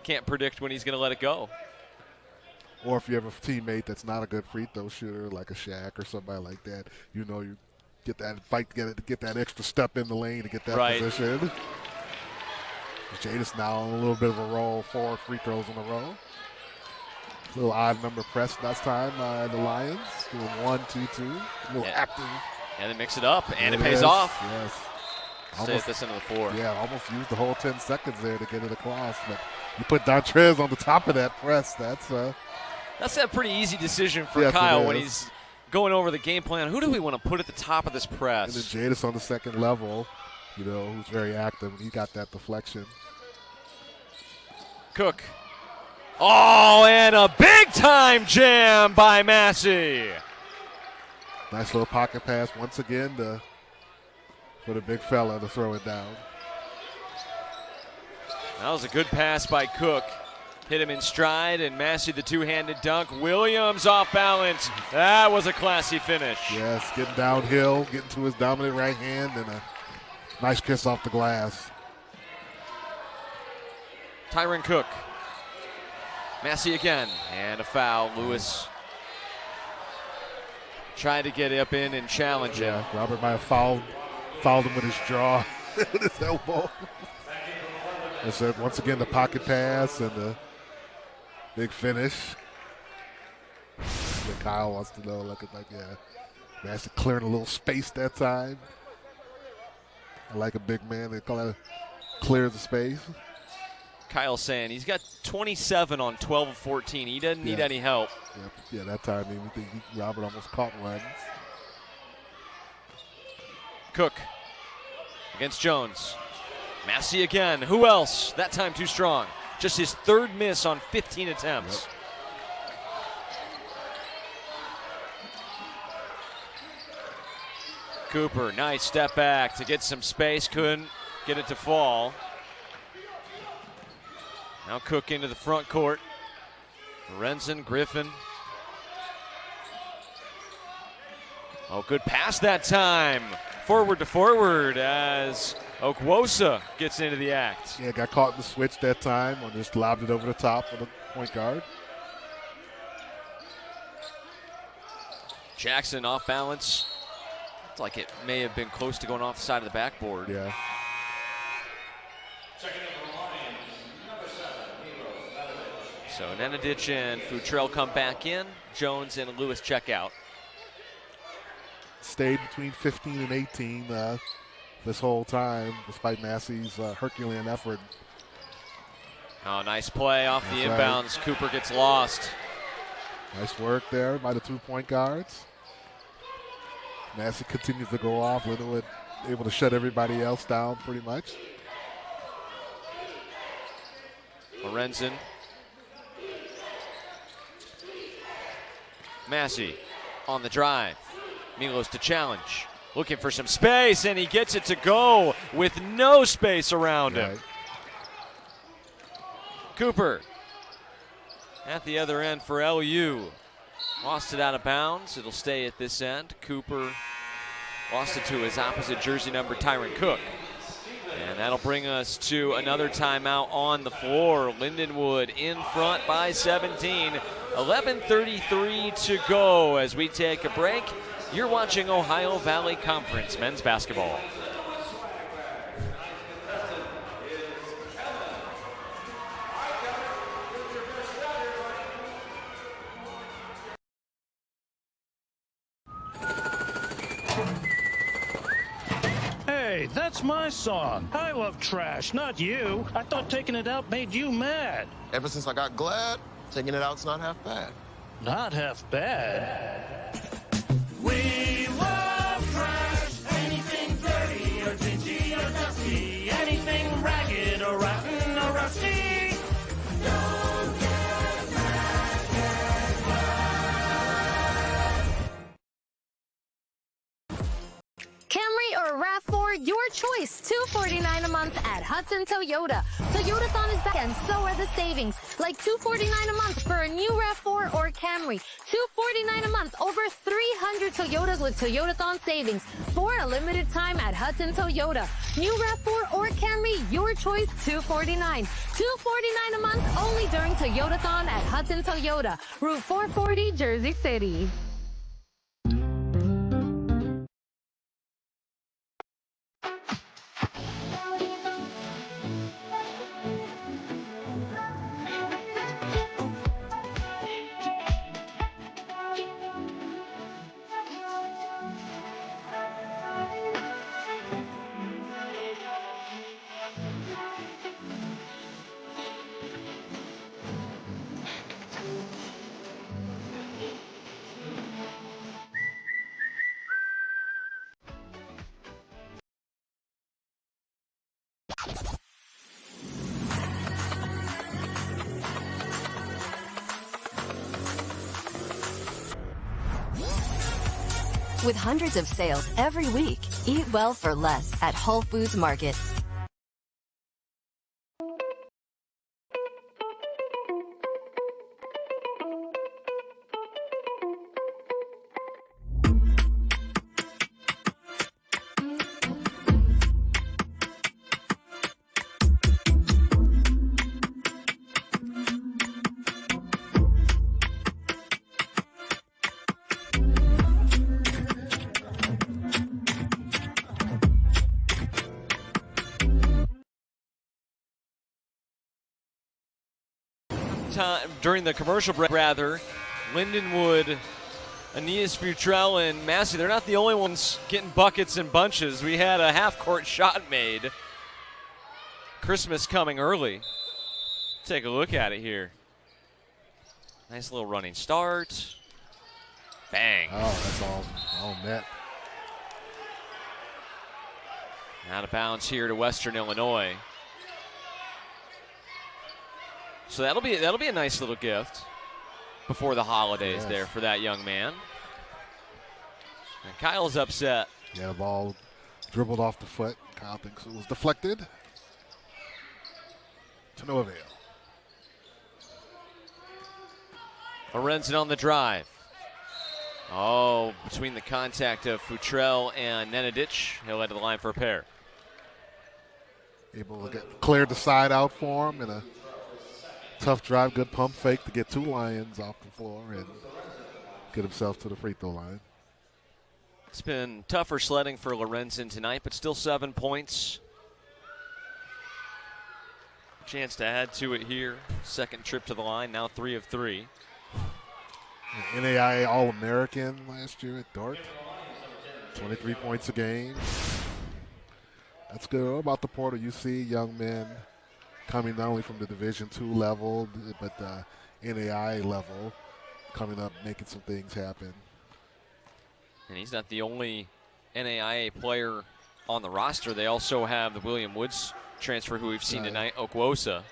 Can't predict when he's going to let it go. Or if you have a teammate that's not a good free throw shooter, like a Shaq or somebody like that, you know you get that fight, get that extra step in the lane to get that position. Jadis now on a little bit of a roll, 4 free throws in a row. A little odd number pressed last time by the Lions. Doing 1, 2, 2. A little active. And they mix it up, and it pays off. Yes. Stay at this end of the floor. Yeah, almost used the whole 10 seconds there to get it across. But you put Dontrez on the top of that press. That's a pretty easy decision for Kyle when he's going over the game plan. Who do we want to put at the top of this press? And then Jadis on the second level, who's very active. He got that deflection. Cook. Oh, and a big-time jam by Massey. Nice little pocket pass once again for the big fella to throw it down. That was a good pass by Cook. Hit him in stride, and Massey the two-handed dunk. Williams off balance. That was a classy finish. Yes, getting downhill, getting to his dominant right hand, and a nice kiss off the glass. Tyron Cook. Massey again, and a foul. Lewis tried to get up in and challenge him. Robert might have fouled him with his jaw, with his elbow. I said, once again, the pocket pass and the big finish. Yeah, Kyle wants to know, looking like, yeah, Massey clearing a little space that time. I like a big man that kind of clears the space. Kyle saying he's got 27 on 12 of 14. He doesn't need any help. Yeah, that time Robert almost caught one. Cook against Jones. Massey again. Who else? That time too strong. Just his third miss on 15 attempts. Yep. Cooper, nice step back to get some space. Couldn't get it to fall. Now Cook into the front court. Lorenzen, Griffin. Oh, good pass that time. Forward to forward as Okwosa gets into the act. Yeah, got caught in the switch that time, or just lobbed it over the top of the point guard. Jackson off balance. It's like it may have been close to going off the side of the backboard. Yeah. So Nenadic and Futrell come back in. Jones and Lewis check out. Stayed between 15 and 18 this whole time, despite Massey's Herculean effort. Oh, nice play off the inbounds. Right. Cooper gets lost. Nice work there by the 2-point guards. Massey continues to go off. Lindenwood able to shut everybody else down pretty much. Lorenzen. Massey on the drive. Milos to challenge. Looking for some space, and he gets it to go with no space around him. Cooper at the other end for LU. Lost it out of bounds. It'll stay at this end. Cooper lost it to his opposite jersey number, Tyron Cook. And that'll bring us to another timeout on the floor. Lindenwood in front by 17. 11:33 to go as we take a break. You're watching Ohio Valley Conference men's basketball. Hey, that's my song. I love trash, not you. I thought taking it out made you mad. Ever since I got glad, taking it out's not half bad. Not half bad. We love trash. Anything dirty or dingy or dusty. Anything ragged or rotten or rusty. Don't get mad, get glad. Camry or RAV4, your choice. $249 a month at Hudson Toyota. Toyotathon is back and so are the savings. Like $249 a month for a new RAV4 or Camry. $249 a month, over 300 Toyotas with Toyotathon savings for a limited time at Hudson Toyota. New RAV4 or Camry, your choice, $249. $249 a month only during Toyotathon at Hudson Toyota. Route 440, Jersey City. With hundreds of sales every week, eat well for less at Whole Foods Market. time during the commercial break, rather, Lindenwood, Anias, Futrell, and Massey, they're not the only ones getting buckets and bunches. We had a half-court shot made. Christmas coming early. Take a look at it here. Nice little running start. Bang. Oh, that's all net. Out of bounds here to Western Illinois. So that'll be a nice little gift before the holidays there for that young man. And Kyle's upset. Yeah, the ball dribbled off the foot. Kyle thinks it was deflected. To no avail. Lorenzen on the drive. Oh, between the contact of Futrell and Nenadic, he'll head to the line for a pair. Able to clear the side out for him in a tough drive, good pump fake to get 2 Lions off the floor and get himself to the free throw line. It's been tougher sledding for Lorenzen tonight, but still 7 points. Chance to add to it here. Second trip to the line, now 3 of 3. NAIA All-American last year at Dart. 23 points a game. That's good. What about the portal? You see young men coming not only from the Division II level, but the NAIA level coming up, making some things happen. And he's not the only NAIA player on the roster. They also have the William Woods transfer who we've seen tonight, Okwosa,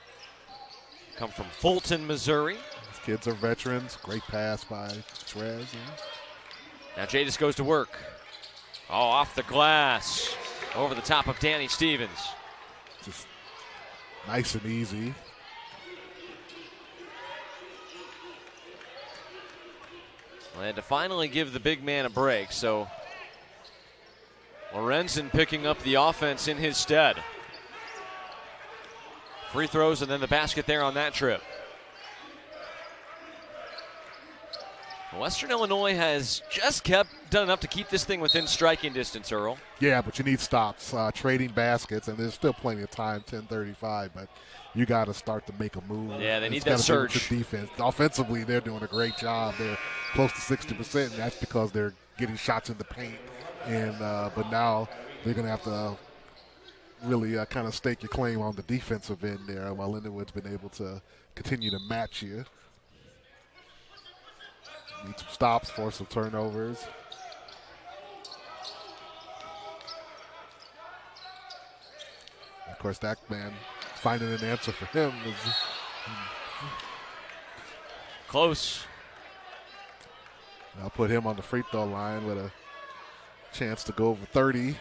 come from Fulton, Missouri. These kids are veterans. Great pass by Trez. Yeah. Now Jadis goes to work. Oh, off the glass. Over the top of Danny Stevens. Just nice and easy. Well, they had to finally give the big man a break, so Lorenzen picking up the offense in his stead. Free throws and then the basket there on that trip. Western Illinois has just done enough to keep this thing within striking distance, Earl. Yeah, but you need stops, trading baskets, and there's still plenty of time, 10:35, but you got to start to make a move. Yeah, they need that surge. Defense. Offensively, they're doing a great job. They're close to 60%, and that's because they're getting shots in the paint. And but now they're going to have to really kind of stake your claim on the defensive end there, while Lindenwood's been able to continue to match you. Need some stops, force some turnovers. Of course, that man finding an answer for him is close. I'll put him on the free throw line with a chance to go over 30.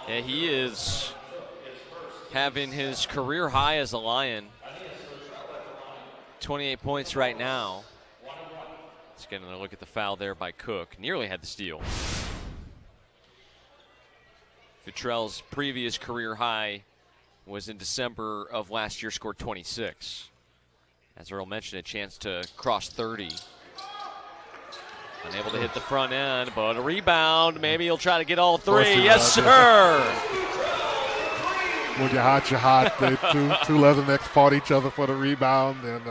Yeah, he is having his career high as a Lion. 28 points right now. Let's get a look at the foul there by Cook. Nearly had the steal. Futrell's previous career high was in December of last year, scored 26. As Earl mentioned, a chance to cross 30. Unable to hit the front end, but a rebound. Maybe he'll try to get all 3. Yes, sir. When you're hot, you're hot. The two Leathernecks fought each other for the rebound, and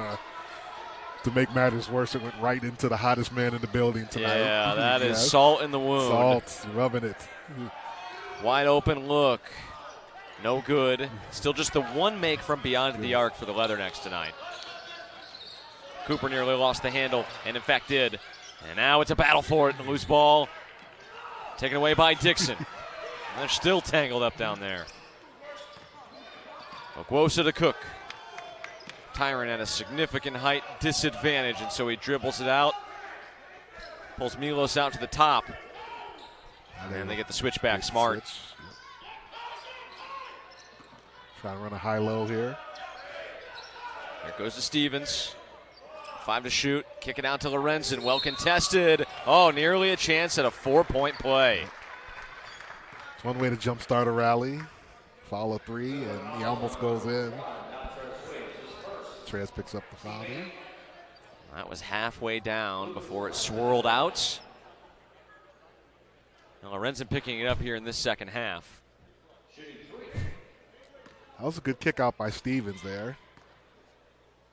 to make matters worse, it went right into the hottest man in the building tonight. Yeah, that is salt in the wound. Salt, rubbing it. Wide open look. No good. Still just the one make from beyond the arc for the Leathernecks tonight. Cooper nearly lost the handle, and in fact did. And now it's a battle for it. The loose ball taken away by Dixon. They're still tangled up down there. Okwosa to Cook. Tyron at a significant height disadvantage, and so he dribbles it out. Pulls Milos out to the top. And they get the switch back. Smart. Switch. Trying to run a high-low here. There goes to Stevens. 5 to shoot. Kick it out to Lorenzen. Well contested. Oh, nearly a chance at a 4-point play. It's one way to jumpstart a rally. Follow 3, and he almost goes in. Trez picks up the foul there. That was halfway down before it swirled out. And Lorenzen picking it up here in this second half. That was a good kick out by Stevens there.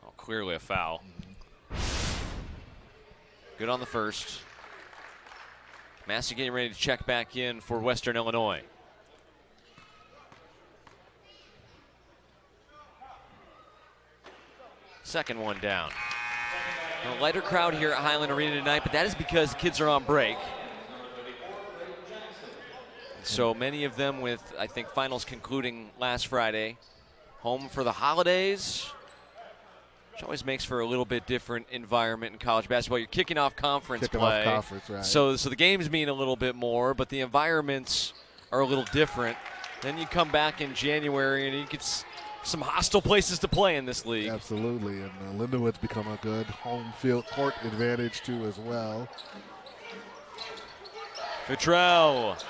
Oh, clearly a foul. Good on the first. Massey getting ready to check back in for Western Illinois. Second one down. A lighter crowd here at Highland Arena tonight, but that is because the kids are on break. So many of them with, I think, finals concluding last Friday. Home for the holidays, which always makes for a little bit different environment in college basketball. You're kicking off conference play. Right. So the games mean a little bit more, but the environments are a little different. Then you come back in January and you get some hostile places to play in this league. Absolutely, and Lindenwood's become a good home field court advantage too as well. Futrell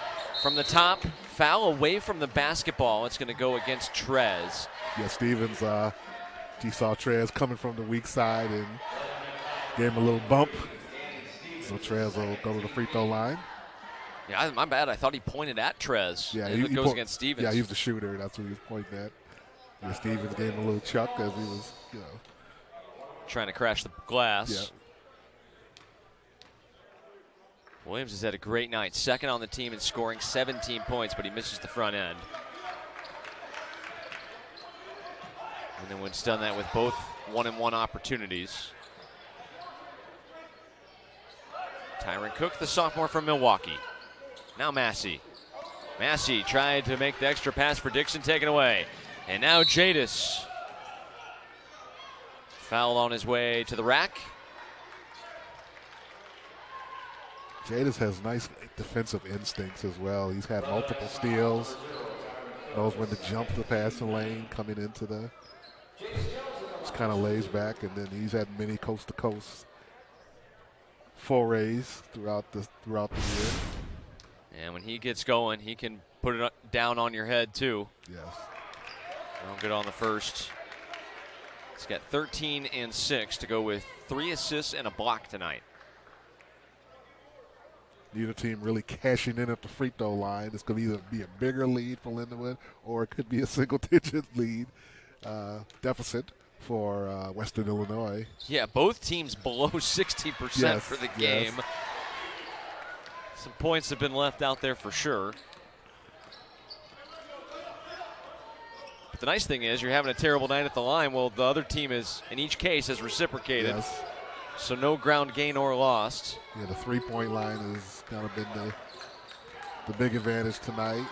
from the top, foul away from the basketball. It's going to go against Trez. Yeah, Stevens, he saw Trez coming from the weak side and gave him a little bump. So Trez will go to the free throw line. Yeah, my bad. I thought he pointed at Trez. Yeah, it goes against Stevens. Yeah, he's the shooter. That's what he was pointing at. Yeah, Stevens gave him a little chuck as he was, trying to crash the glass. Yeah. Williams has had a great night. Second on the team in scoring, 17 points, but he misses the front end. And then Wood's done that with both 1-and-1 opportunities. Tyron Cook, the sophomore from Milwaukee. Now Massey. Massey tried to make the extra pass for Dixon, taken away. And now Jadis. Foul on his way to the rack. Jadis has nice defensive instincts as well. He's had multiple steals. Knows when to jump the passing lane coming into the. Just kind of lays back, and then he's had many coast-to-coast forays throughout the year. And when he gets going, he can put it down on your head too. Yes. Well, good on the first. He's got 13 and 6 to go with 3 assists and a block tonight. Neither team really cashing in at the free throw line. It's going to either be a bigger lead for Lindenwood or it could be a single-digit lead deficit for Western Illinois. Yeah, both teams below 60% for the game. Yes. Some points have been left out there for sure. But the nice thing is you're having a terrible night at the line. Well, the other team is, in each case, has reciprocated. Yes. So no ground gain or lost. Yeah, the three-point line has kind of been the big advantage tonight.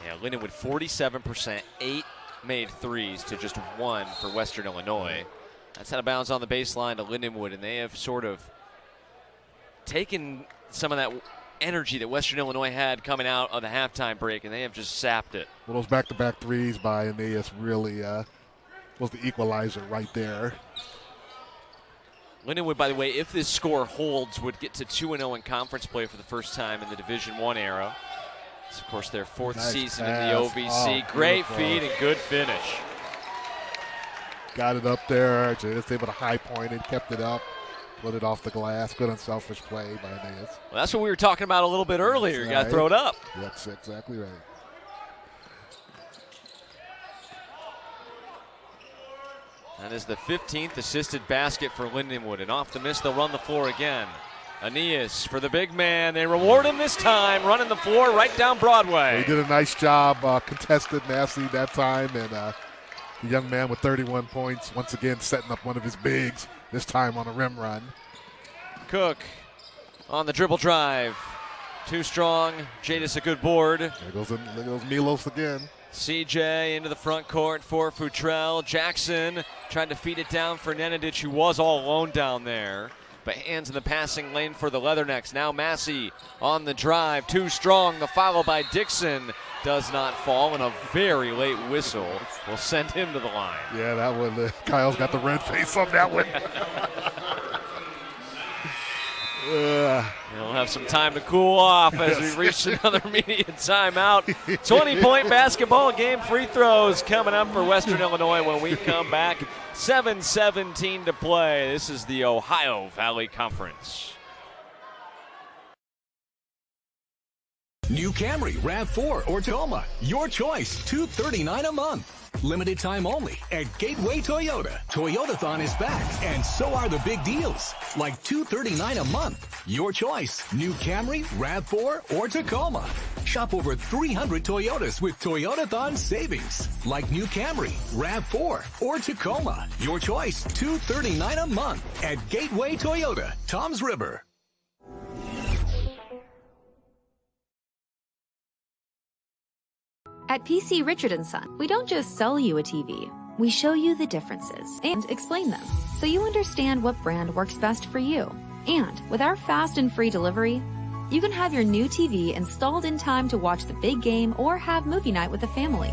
Yeah, Lindenwood 47%, 8 made threes to just 1 for Western Illinois. That's out of bounds on the baseline to Lindenwood, and they have sort of taken some of that energy that Western Illinois had coming out of the halftime break, and they have just sapped it. Well, those back-to-back threes by Anias really was the equalizer right there. Lindenwood, by the way, if this score holds, would get to 2-0 in conference play for the first time in the Division I era. It's, of course, their 4th season in the OVC. Oh, great beautiful. feed and good finish. Got it up there. Just able to high point it, kept it up, put it off the glass. Good unselfish play by Anias. Well, that's what we were talking about a little bit earlier. You got to throw it up. That's exactly right. That is the 15th assisted basket for Lindenwood. And off the miss, they'll run the floor again. Anias for the big man. They reward him this time, running the floor right down Broadway. He did a nice job, contested Massey that time, and the young man with 31 points, once again setting up one of his bigs, this time on a rim run. Cook on the dribble drive. Too strong. Jadis a good board. There goes Milos again. CJ into the front court for Futrell. Jackson trying to feed it down for Nenadic, who was all alone down there. But hands in the passing lane for the Leathernecks. Now Massey on the drive. Too strong. The follow by Dixon does not fall, and a very late whistle will send him to the line. Yeah, that one. Kyle's got the red face on that one. He'll have some time to cool off as we reach another immediate timeout. 20-point basketball game. Free throws coming up for Western Illinois when we come back. 7:17 to play. This is the Ohio Valley Conference. New Camry, RAV4, or Tacoma. Your choice, $239 a month. Limited time only at Gateway Toyota. Toyotathon is back, and so are the big deals, like $239 a month. Your choice, new Camry, RAV4, or Tacoma. Shop over 300 Toyotas with Toyotathon savings, like new Camry, RAV4, or Tacoma. Your choice, $239 a month at Gateway Toyota, Toms River. At PC Richard & Son, we don't just sell you a TV. We show you the differences and explain them, so you understand what brand works best for you. And with our fast and free delivery, you can have your new TV installed in time to watch the big game or have movie night with the family.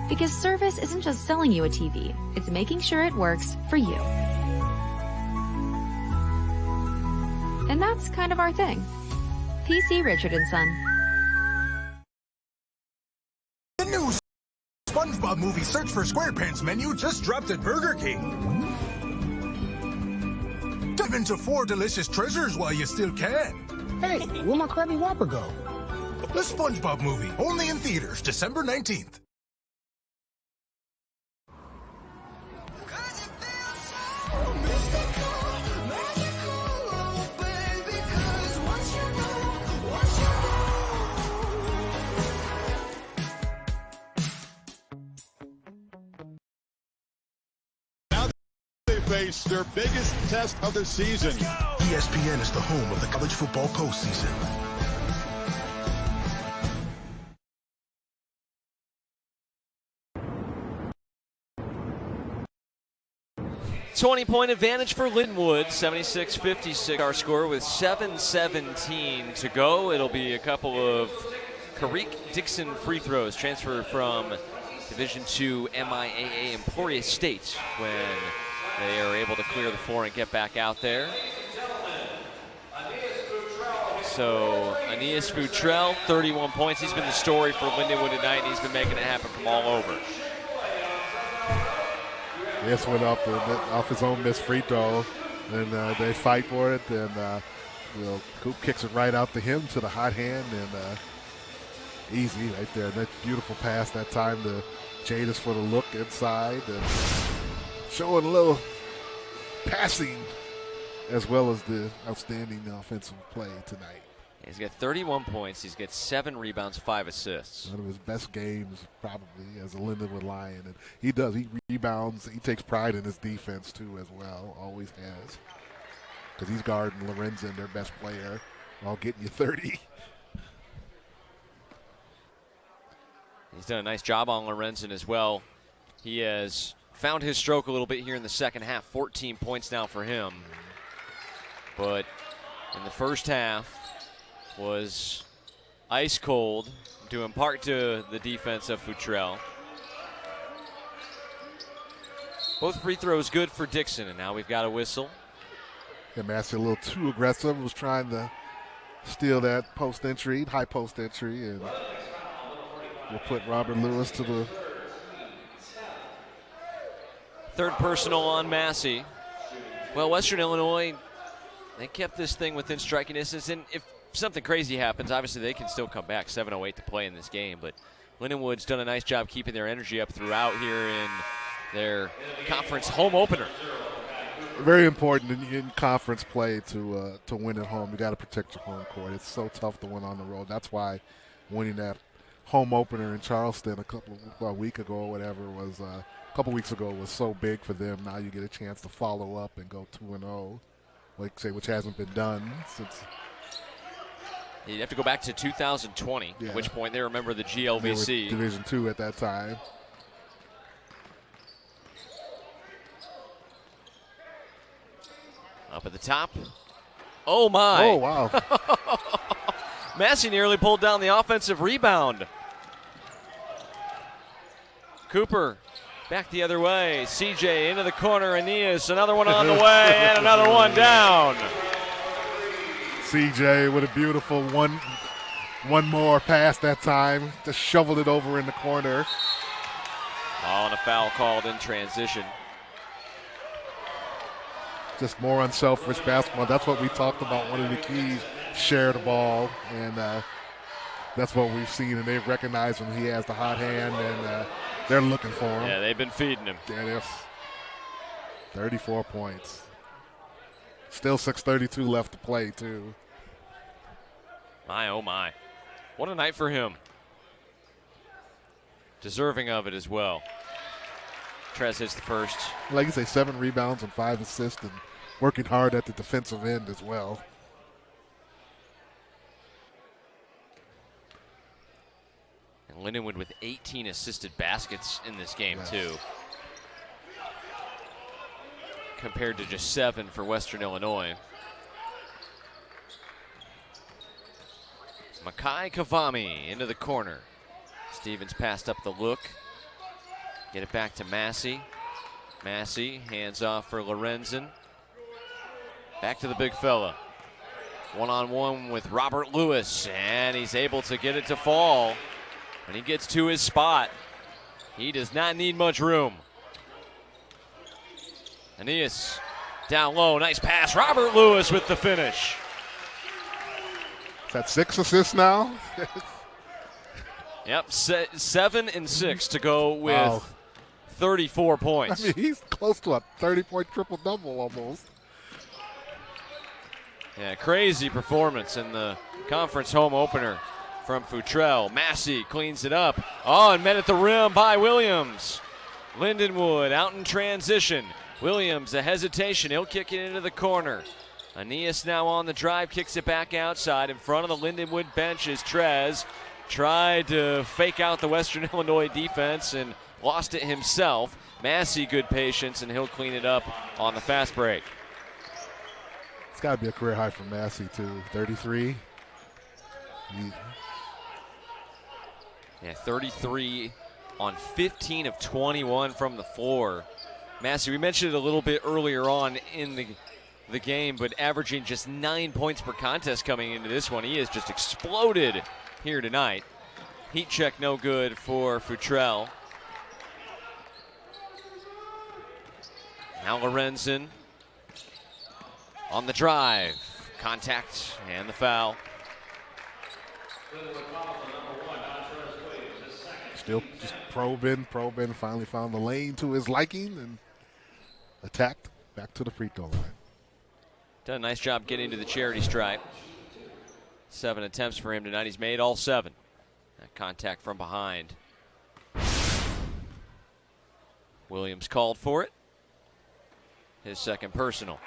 Because service isn't just selling you a TV, it's making sure it works for you. And that's kind of our thing. PC Richard & Son. The new SpongeBob movie Search for SquarePants menu just dropped at Burger King. Dive into 4 delicious treasures while you still can. Hey, where'd my Krabby Whopper go? The SpongeBob movie, only in theaters, December 19th. Face their biggest test of the season. ESPN is the home of the college football postseason. $20-point advantage for Lindenwood, 76-56 our score with 7:17 to go. It'll be a couple of Carrick-Dixon free throws, transfer from Division II MIAA Emporia State when they are able to clear the floor and get back out there. So Anias Futrell, 31 points. He's been the story for Lindenwood tonight, and he's been making it happen from all over. This went up off his own missed free throw, and they fight for it. And Coop kicks it right out to him to the hot hand, and easy right there. That beautiful pass that time to Jadis for the look inside, and showing a little passing as well as the outstanding offensive play tonight. He's got 31 points. He's got 7 rebounds, 5 assists. One of his best games probably as a Lindenwood Lion. And he does. He rebounds. He takes pride in his defense too as well. Always has. Because he's guarding Lorenzen, their best player, while getting you 30. He's done a nice job on Lorenzen as well. He has found his stroke a little bit here in the second half. 14 points now for him. But in the first half was ice cold, due in part to the defense of Futrell. Both free throws good for Dixon, and now we've got a whistle. Yeah, Massey a little too aggressive, was trying to steal that post entry, high post entry, and we'll put Robert Lewis to the third personal on Massey. Well, Western Illinois, they kept this thing within striking distance, and if something crazy happens, obviously they can still come back. 7:08 to play in this game, but Lindenwood's done a nice job keeping their energy up throughout here in their conference home opener. Very important in conference play to win at home. You got to protect your home court. It's so tough to win on the road. That's why winning that home opener in Charleston a week ago or whatever was a couple weeks ago was so big for them. Now you get a chance to follow up and go 2-0, which hasn't been done since. You'd have to go back to 2020, at which point they remember the GLVC. They were Division II at that time. Up at the top. Oh, my. Oh, wow. Massey nearly pulled down the offensive rebound. Cooper back the other way. CJ into the corner. Aeneas, another one on the way, and another one down. CJ with a beautiful one more pass that time. Just shoveled it over in the corner. And a foul called in transition. Just more unselfish basketball. That's what we talked about. One of the keys, share the ball, and that's what we've seen. And they recognize when he has the hot hand, and they're looking for him. Yeah, they've been feeding him. Yeah, they're 34 points. Still 6:32 left to play, too. My, oh my. What a night for him. Deserving of it as well. Trez hits the first. Like you say, 7 rebounds and 5 assists, and working hard at the defensive end as well. And Lindenwood with 18 assisted baskets in this game, too. Compared to just 7 for Western Illinois. Makai Kavami into the corner. Stevens passed up the look. Get it back to Massey. Massey hands off for Lorenzen. Back to the big fella. One-on-one with Robert Lewis, and he's able to get it to fall. When he gets to his spot, he does not need much room. Anias down low, nice pass. Robert Lewis with the finish. Is that 6 assists now? Yep, 7 and 6 to go with 34 points. I mean, he's close to a 30-point triple-double almost. Yeah, crazy performance in the conference home opener from Futrell. Massey cleans it up. Oh, and met at the rim by Williams. Lindenwood out in transition. Williams, a hesitation. He'll kick it into the corner. Anias now on the drive, kicks it back outside. In front of the Lindenwood bench is Trez. Tried to fake out the Western Illinois defense and lost it himself. Massey, good patience, and he'll clean it up on the fast break. It's got to be a career high for Massey, too. 33. Yeah, 33 on 15 of 21 from the floor. Massey, we mentioned it a little bit earlier on in the game, but averaging just 9 points per contest coming into this one. He has just exploded here tonight. Heat check no good for Futrell. Now Lorenzen on the drive. Contact and the foul. Still just probing, finally found the lane to his liking and attacked back to the free throw line. Done a nice job getting to the charity stripe. 7 attempts for him tonight. He's made all 7. That contact from behind. Williams called for it. His second personal.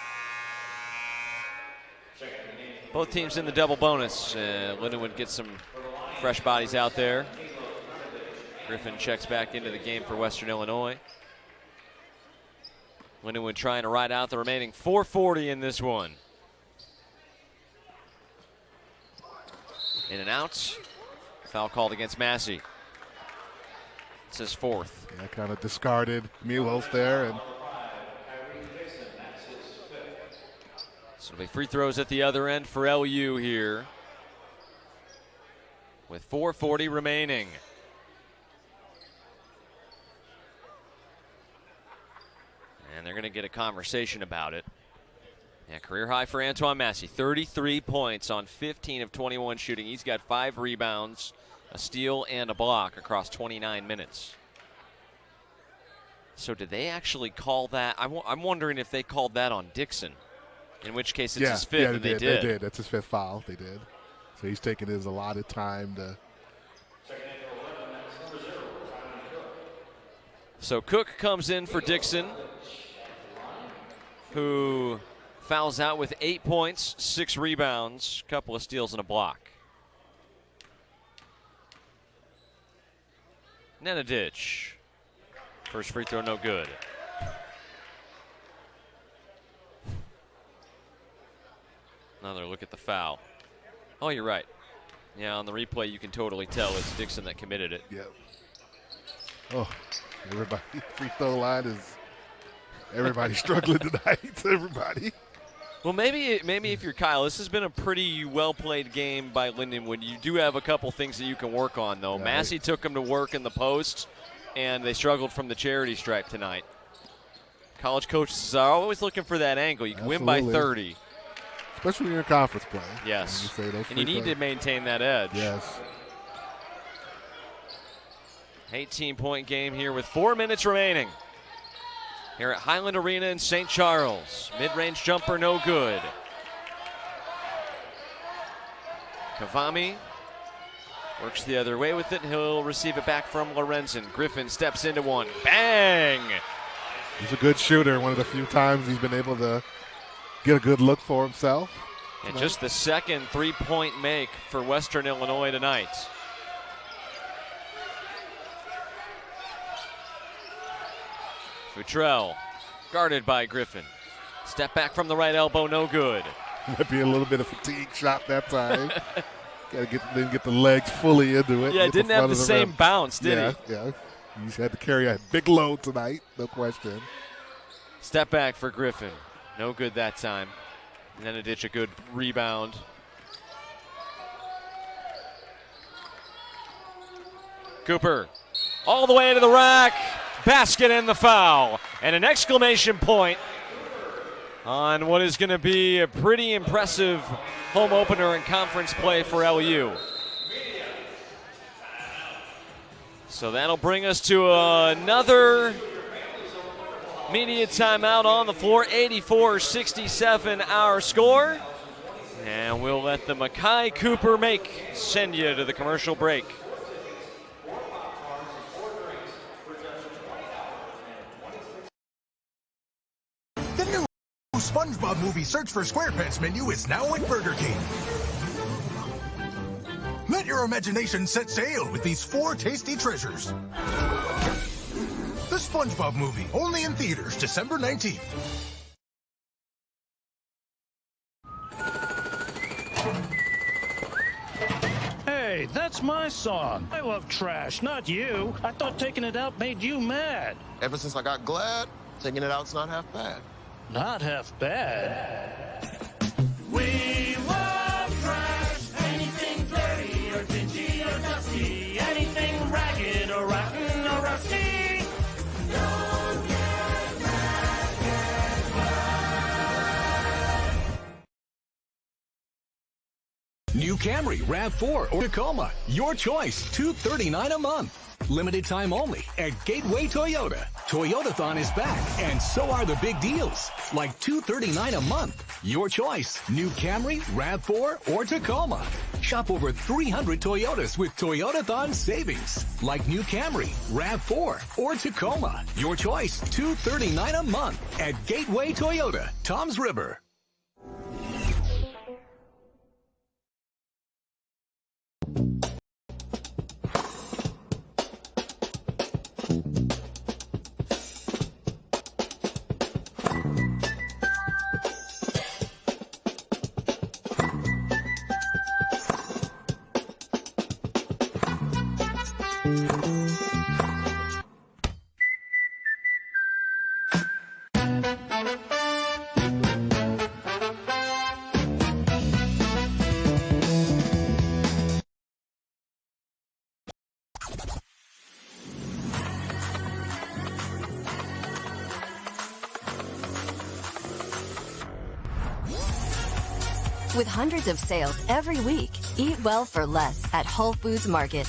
Both teams in the double bonus. Lindenwood gets some fresh bodies out there. Griffin checks back into the game for Western Illinois. Lindenwood trying to ride out the remaining 4:40 in this one. In and out. Foul called against Massey. It's his 4th. Yeah, kind of discarded Mulos there. And so it'll be free throws at the other end for LU here. With 4:40 remaining. And they're going to get a conversation about it. Yeah, career high for Antoine Massey. 33 points on 15 of 21 shooting. He's got 5 rebounds, a steal, and a block across 29 minutes. So did they actually call that? I'm wondering if they called that on Dixon, in which case it's his 5th, and they did. They did. That's his 5th foul. They did. So he's taking his allotted time to. So Cook comes in for Dixon, who fouls out with 8 points, 6 rebounds, a couple of steals, and a block. Nenadic. First free throw, no good. Another look at the foul. Oh, you're right. Yeah, on the replay, you can totally tell it's Dixon that committed it. Yep. Oh, everybody, free throw line is. Everybody's struggling tonight. Everybody. Well, maybe if you're Kyle, this has been a pretty well-played game by Lindenwood. You do have a couple things that you can work on, though. Yeah, Massey took them to work in the post, and they struggled from the charity stripe tonight. College coaches are always looking for that angle. You can win by 30. especially when you're in conference play. Yes, you say those and you need plays. to maintain that edge. Yes. 18-point game here with 4 minutes remaining. Here at Highland Arena in St. Charles. Mid-range jumper, no good. Kavami works the other way with it. He'll receive it back from Lorenzen. Griffin steps into one. Bang! He's a good shooter. One of the few times he's been able to get a good look for himself. And just the second three-point make for Western Illinois tonight. Futrell, guarded by Griffin. Step back from the right elbow, no good. Might be a little bit of fatigue shot that time. Didn't get the legs fully into it. Yeah, it didn't have the same bounce, did he? Yeah. He just had to carry a big load tonight, no question. Step back for Griffin. No good that time. And then a good rebound. Cooper, all the way to the rack. Basket and the foul. And an exclamation point on what is going to be a pretty impressive home opener in conference play for LU. So that'll bring us to another media timeout on the floor. 84-67 our score. And we'll let the Mackay Cooper make send you to the commercial break. The new SpongeBob movie Search for SquarePants menu is now at Burger King. Let your imagination set sail with these 4 tasty treasures. The SpongeBob movie, only in theaters December 19th. Hey, that's my song. I love trash, not you. I thought taking it out made you mad. Ever since I got Glad, taking it out's not half bad. Not half bad. We love trash. Anything dirty or dingy or dusty. Anything ragged or rotten or rusty. Don't get mad, get glad. New Camry, RAV4, or Tacoma. Your choice, $239 a month. Limited time only at Gateway Toyota. Toyotathon is back, and so are the big deals, like $239 a month. Your choice, new Camry, RAV4, or Tacoma. Shop over 300 Toyotas with Toyotathon savings, like new Camry, RAV4, or Tacoma. Your choice, $239 a month at Gateway Toyota, Toms River. With hundreds of sales every week, eat well for less at Whole Foods Market.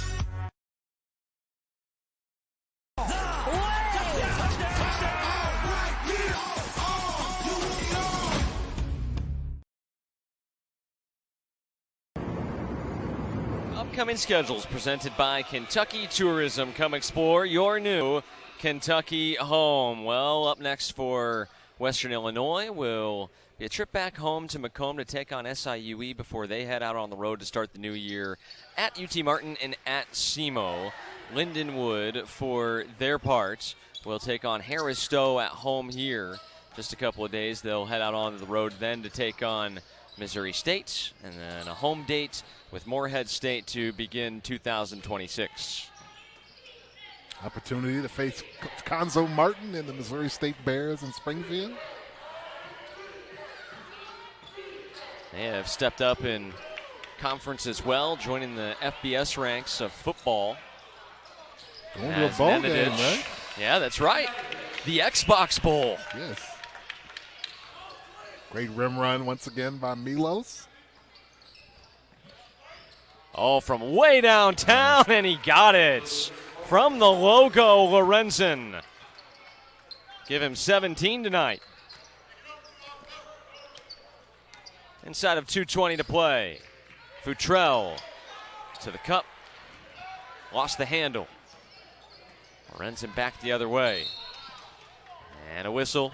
Upcoming schedules presented by Kentucky Tourism. Come explore your new Kentucky home. Well, up next for Western Illinois will be a trip back home to Macomb to take on SIUE before they head out on the road to start the new year at UT Martin and at SEMO. Lindenwood, for their part, will take on Harris Stowe at home here. Just a couple of days. They'll head out on the road then to take on Missouri State, and then a home date with Morehead State to begin 2026. Opportunity to face Conzo Martin and the Missouri State Bears in Springfield. They have stepped up in conference as well, joining the FBS ranks of football. Going to a bowl game, right? Yeah, that's right. The Xbox Bowl. Yes. Great rim run once again by Milos. Oh, from way downtown, and he got it. From the logo, Lorenzen. Give him 17 tonight. Inside of 2:20 to play. Futrell to the cup. Lost the handle. Lorenzen back the other way. And a whistle.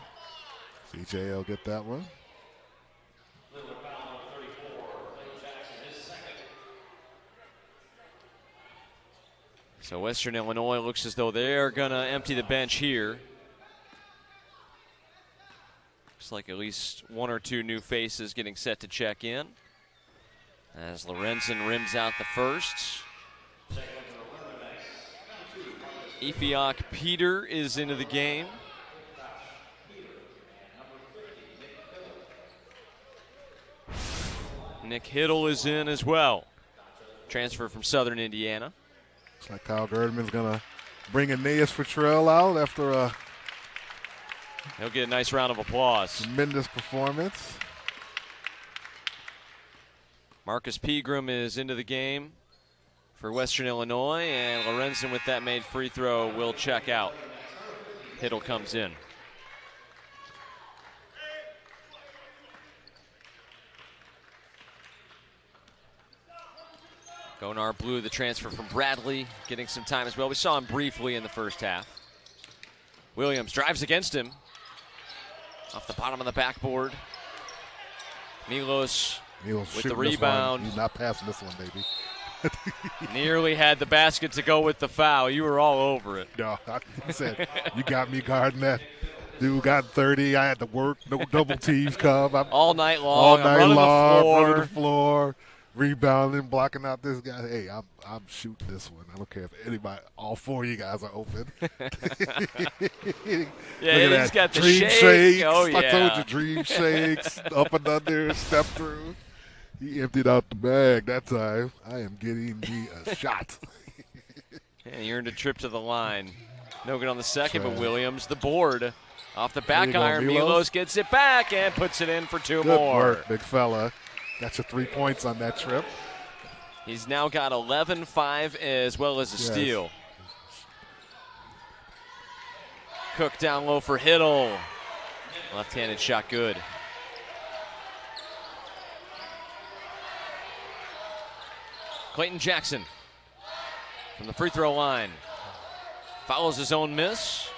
CJ will get that one. So Western Illinois looks as though they're going to empty the bench here. Looks like at least one or two new faces getting set to check in. As Lorenzen rims out the first. Efiok Peter is into the game. Nick Hiddle is in as well. Transfer from Southern Indiana. Looks like Kyle Gerdman's going to bring Anias Futrell out after a He'll get a nice round of applause. tremendous performance. Marcus Pegram is into the game for Western Illinois, and Lorenzen with that made free throw will check out. Hiddle comes in. Gonar Blue, the transfer from Bradley, getting some time as well. We saw him briefly in the first half. Williams drives against him. Off the bottom of the backboard. Milos with the rebound. He's not passing this one, baby. Nearly had the basket to go with the foul. You were all over it. No, I said, you got me guarding that. Dude got 30. I had to work. No double teams come. All night long. All night I'm long. running the floor. Rebounding, blocking out this guy. Hey, I'm shooting this one. I don't care if anybody, all four of you guys are open. Yeah, he's got the dream shake. shakes. Oh, yeah. I told you, dream shakes, up and under, step through. He emptied out the bag that time. I am getting me a shot. And he earned a trip to the line. No good on the second, but Trash. Williams, the board. Off the back you go, iron, Milos. Milos gets it back and puts it in for two Good more. work, big fella. Got your 3 points on that trip. He's now got 11-5 as well as a steal. Cook down low for Hiddle. Left-handed shot good. Clayton Jackson from the free throw line. Follows his own miss.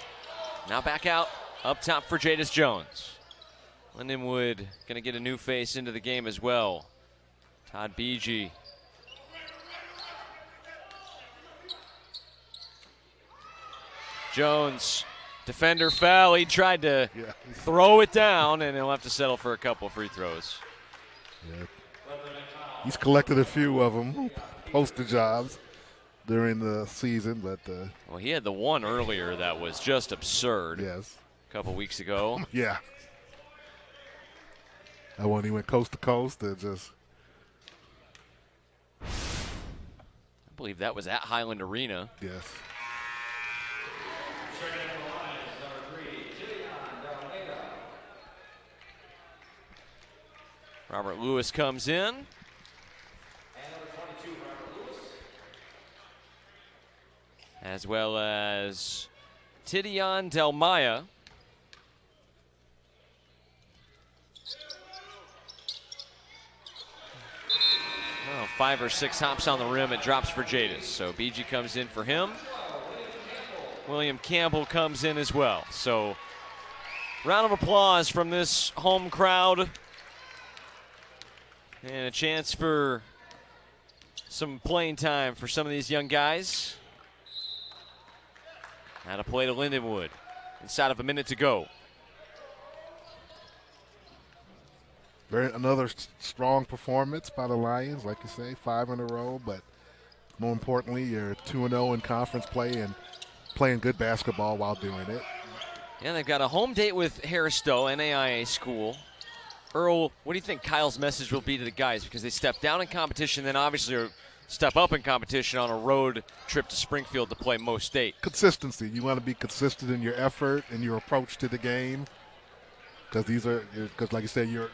Now back out, up top for Jadis Jones. Lindenwood going to get a new face into the game as well. Todd Beege. Jones, defender foul. He tried to throw it down, and he'll have to settle for a couple free throws. Yeah. He's collected a few of them, posted jobs during the season, but well, he had the one earlier that was just absurd. Yes, a couple weeks ago. Yeah, that one he went coast to coast and just. I believe that was at Highland Arena. Yes. Robert Lewis comes in. As well as Tidion Delmaya. Oh, 5 or 6 hops on the rim. It drops for Jadis. So BG comes in for him. William Campbell comes in as well. So round of applause from this home crowd. And a chance for some playing time for some of these young guys. Now to play to Lindenwood. Inside of a minute to go. Another strong performance by the Lions, like you say, 5 in a row. But more importantly, you're 2-0 in conference play and playing good basketball while doing it. Yeah, they've got a home date with Harris Stowe, NAIA school. Earl, what do you think Kyle's message will be to the guys? Because they step down in competition, then obviously step up in competition on a road trip to Springfield to play Mo State. Consistency. You want to be consistent in your effort and your approach to the game. because like you said, you're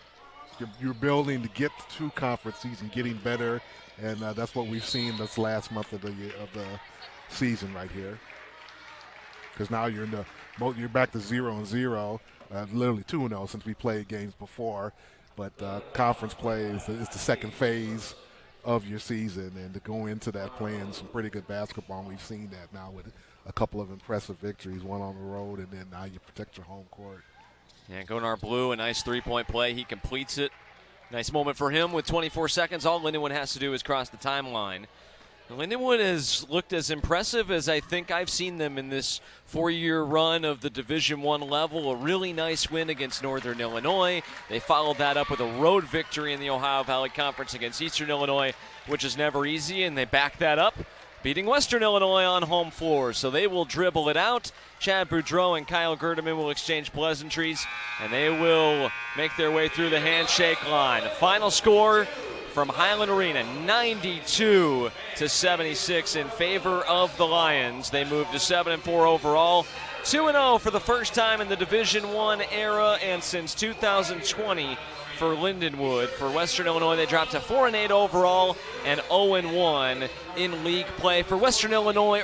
building to get to conference season, getting better, and that's what we've seen this last month of the season right here. Because now you're back to 0-0, literally 2-0 since we played games before. But conference play is the second phase of your season, and to go into that playing some pretty good basketball, and we've seen that now with a couple of impressive victories, one on the road, and then now you protect your home court. Yeah, Gonar Blue, a nice three-point play. He completes it. Nice moment for him with 24 seconds. All Lindenwood has to do is cross the timeline. Lindenwood has looked as impressive as I think I've seen them in this 4-year run of the Division I level. A really nice win against Northern Illinois. They followed that up with a road victory in the Ohio Valley Conference against Eastern Illinois, which is never easy, and they back that up, beating Western Illinois on home floor. So they will dribble it out. Chad Boudreau and Kyle Gerdeman will exchange pleasantries, and they will make their way through the handshake line. Final score from Highland Arena, 92-76 in favor of the Lions. They move to 7-4 overall, 2-0 for the first time in the Division I era and since 2020 for Lindenwood. For Western Illinois, they dropped to 4-8 overall and 0-1 in league play. For Western Illinois,